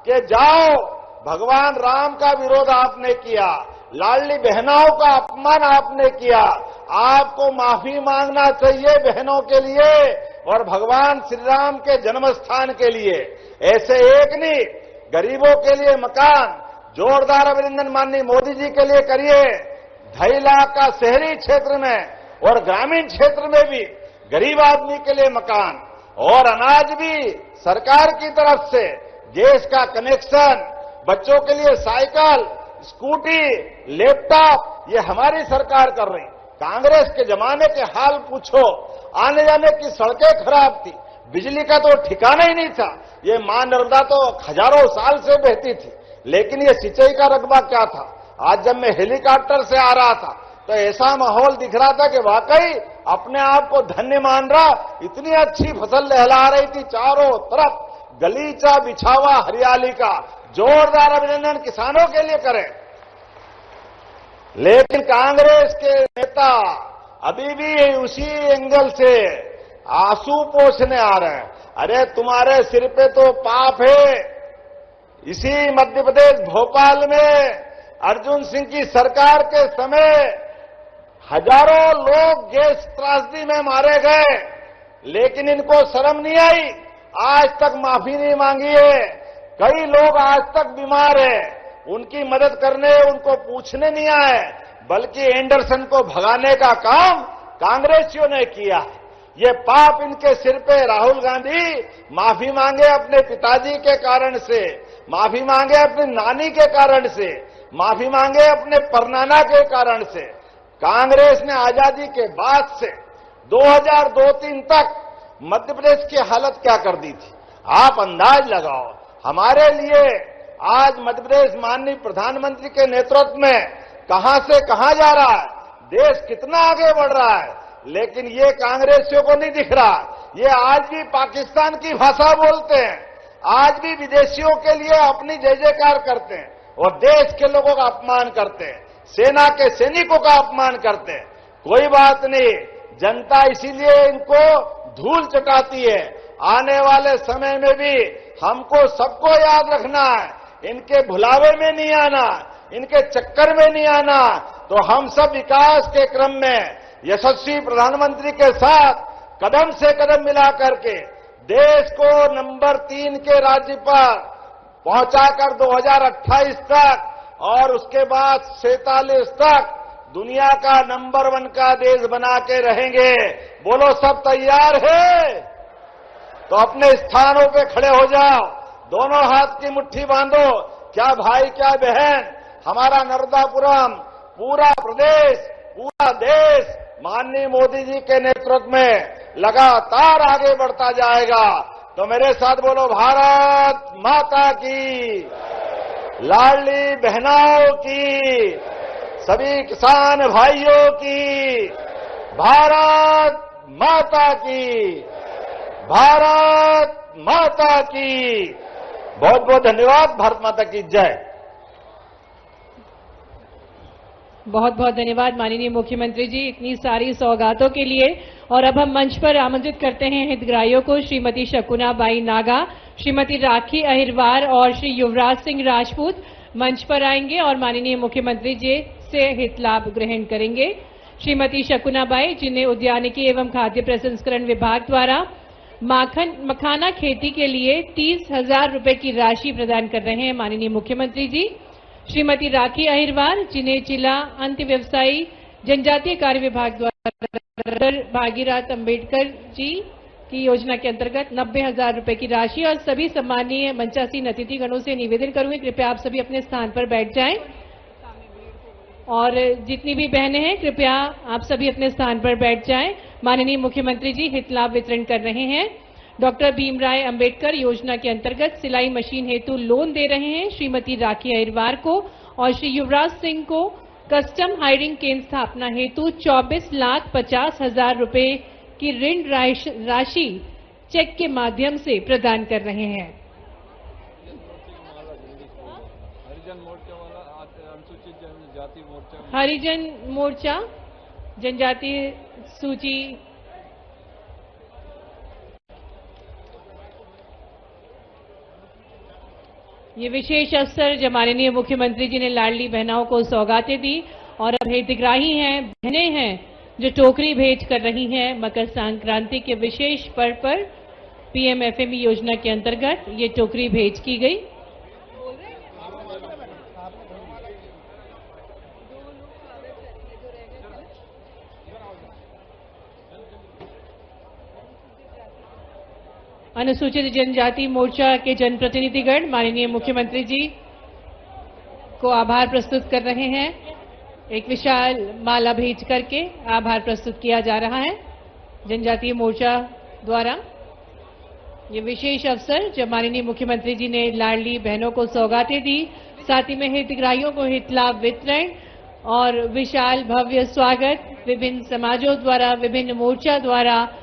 कि जाओ, भगवान राम का विरोध आपने किया, लाडली बहनाओं का अपमान आपने किया, आपको माफी मांगना चाहिए बहनों के लिए और भगवान श्री राम के जन्म स्थान के लिए। ऐसे एक नहीं, गरीबों के लिए मकान, जोरदार अभिनंदन माननीय मोदी जी के लिए करिए। 2.5 लाख का शहरी क्षेत्र में और ग्रामीण क्षेत्र में भी गरीब आदमी के लिए मकान और अनाज भी सरकार की तरफ से, गैस का कनेक्शन, बच्चों के लिए साइकिल, स्कूटी, लैपटॉप, ये हमारी सरकार कर रही। कांग्रेस के जमाने के हाल पूछो, आने जाने की सड़कें खराब थी, बिजली का तो ठिकाना ही नहीं था। ये मां नर्मदा तो हजारों साल से बहती थी, लेकिन ये सिंचाई का रकबा क्या था। आज जब मैं हेलीकॉप्टर से आ रहा था तो ऐसा माहौल दिख रहा था कि वाकई अपने आप को धन्य मान रहा। इतनी अच्छी फसल लहला रही थी, चारों तरफ गलीचा बिछावा हरियाली का। जोरदार अभिनंदन किसानों के लिए करें। लेकिन कांग्रेस के नेता अभी भी उसी एंगल से आंसू पोंछने आ रहे हैं। अरे तुम्हारे सिर पे तो पाप है। इसी मध्य प्रदेश भोपाल में अर्जुन सिंह की सरकार के समय हजारों लोग गैस त्रासदी में मारे गए, लेकिन इनको शर्म नहीं आई, आज तक माफी नहीं मांगी है। कई लोग आज तक बीमार हैं, उनकी मदद करने, उनको पूछने नहीं आए, बल्कि एंडरसन को भगाने का काम कांग्रेसियों ने किया है। ये पाप इनके सिर पे। राहुल गांधी माफी मांगे अपने पिताजी के कारण से, माफी मांगे अपनी नानी के कारण से, माफी मांगे अपने परनाना के कारण से। कांग्रेस ने आजादी के बाद से 2002-3 तक मध्य प्रदेश की हालत क्या कर दी थी, आप अंदाज लगाओ। हमारे लिए आज मध्य प्रदेश माननीय प्रधानमंत्री के नेतृत्व में कहां से कहां जा रहा है, देश कितना आगे बढ़ रहा है, लेकिन ये कांग्रेसियों को नहीं दिख रहा। ये आज भी पाकिस्तान की भाषा बोलते हैं, आज भी विदेशियों के लिए अपनी जय जयकार करते हैं और देश के लोगों का अपमान करते हैं, सेना के सैनिकों का अपमान करते हैं। कोई बात नहीं, जनता इसीलिए इनको धूल चटाती है। आने वाले समय में भी हमको सबको याद रखना है, इनके भुलावे में नहीं आना, इनके चक्कर में नहीं आना। तो हम सब विकास के क्रम में यशस्वी प्रधानमंत्री के साथ कदम से कदम मिला करके देश को नंबर 3 के राज्य पर पहुंचाकर 2028 तक और उसके बाद 47 तक दुनिया का नंबर 1 का देश बना के रहेंगे। बोलो सब तैयार है? तो अपने स्थानों पे खड़े हो जाओ, दोनों हाथ की मुट्ठी बांधो। क्या भाई क्या बहन, हमारा नर्मदापुरम, पूरा प्रदेश, पूरा देश माननीय मोदी जी के नेतृत्व में लगातार आगे बढ़ता जाएगा। तो मेरे साथ बोलो, भारत माता की, लाडली बहनों की, सभी किसान भाइयों की, भारत माता की, भारत माता की। बहुत बहुत धन्यवाद। भारत माता की जय। बहुत बहुत धन्यवाद माननीय मुख्यमंत्री जी इतनी सारी सौगातों के लिए। और अब हम मंच पर आमंत्रित करते हैं हितग्राहियों को। श्रीमती शकुना बाई नागा, श्रीमती राखी अहिरवार और श्री युवराज सिंह राजपूत मंच पर आएंगे और माननीय मुख्यमंत्री जी से हित लाभ ग्रहण करेंगे। श्रीमती शकुना बाई, जिन्हें उद्यानिकी एवं खाद्य प्रसंस्करण विभाग द्वारा मखाना खेती के लिए 30,000 रुपए की राशि प्रदान कर रहे हैं माननीय मुख्यमंत्री जी। श्रीमती राखी अहिरवार, जिन्हें जिला अंत्य व्यवसायी जनजातीय कार्य विभाग द्वारा भागीरथ अंबेडकर जी की योजना के अंतर्गत 90,000 रुपए की राशि। और सभी सम्मानीय मंचासीन अतिथिगणों से निवेदन करूंगी, कृपया आप सभी अपने स्थान पर बैठ जाएं। और जितनी भी बहनें हैं, कृपया आप सभी अपने स्थान पर बैठ जाएं। माननीय मुख्यमंत्री जी हित लाभ वितरण कर रहे हैं। डॉक्टर भीमराव अंबेडकर योजना के अंतर्गत सिलाई मशीन हेतु लोन दे रहे हैं श्रीमती राखी अहिरवार को, और श्री युवराज सिंह को कस्टम हायरिंग केंद्र स्थापना हेतु 24,50,000 रुपए की ऋण राशि चेक के माध्यम से प्रदान कर रहे हैं। हरिजन मोर्चा जनजातीय सूची ये विशेष अवसर जब माननीय मुख्यमंत्री जी ने लाडली बहनाओं को सौगातें दी और अब हितग्राही हैं, बहनें हैं, जो टोकरी भेंट कर रही हैं मकर संक्रांति के विशेष पर्व पर पीएमएफएमई योजना के अंतर्गत ये टोकरी भेंट की गई। अनुसूचित जनजाति मोर्चा के जनप्रतिनिधिगण माननीय मुख्यमंत्री जी को आभार प्रस्तुत कर रहे हैं। एक विशाल माला भेंट करके आभार प्रस्तुत किया जा रहा है जनजातीय मोर्चा द्वारा। ये विशेष अवसर जब माननीय मुख्यमंत्री जी ने लाडली बहनों को सौगातें दी, साथ ही में हितग्राहियों को हित लाभ वितरण और विशाल भव्य स्वागत विभिन्न समाजों द्वारा, विभिन्न मोर्चा द्वारा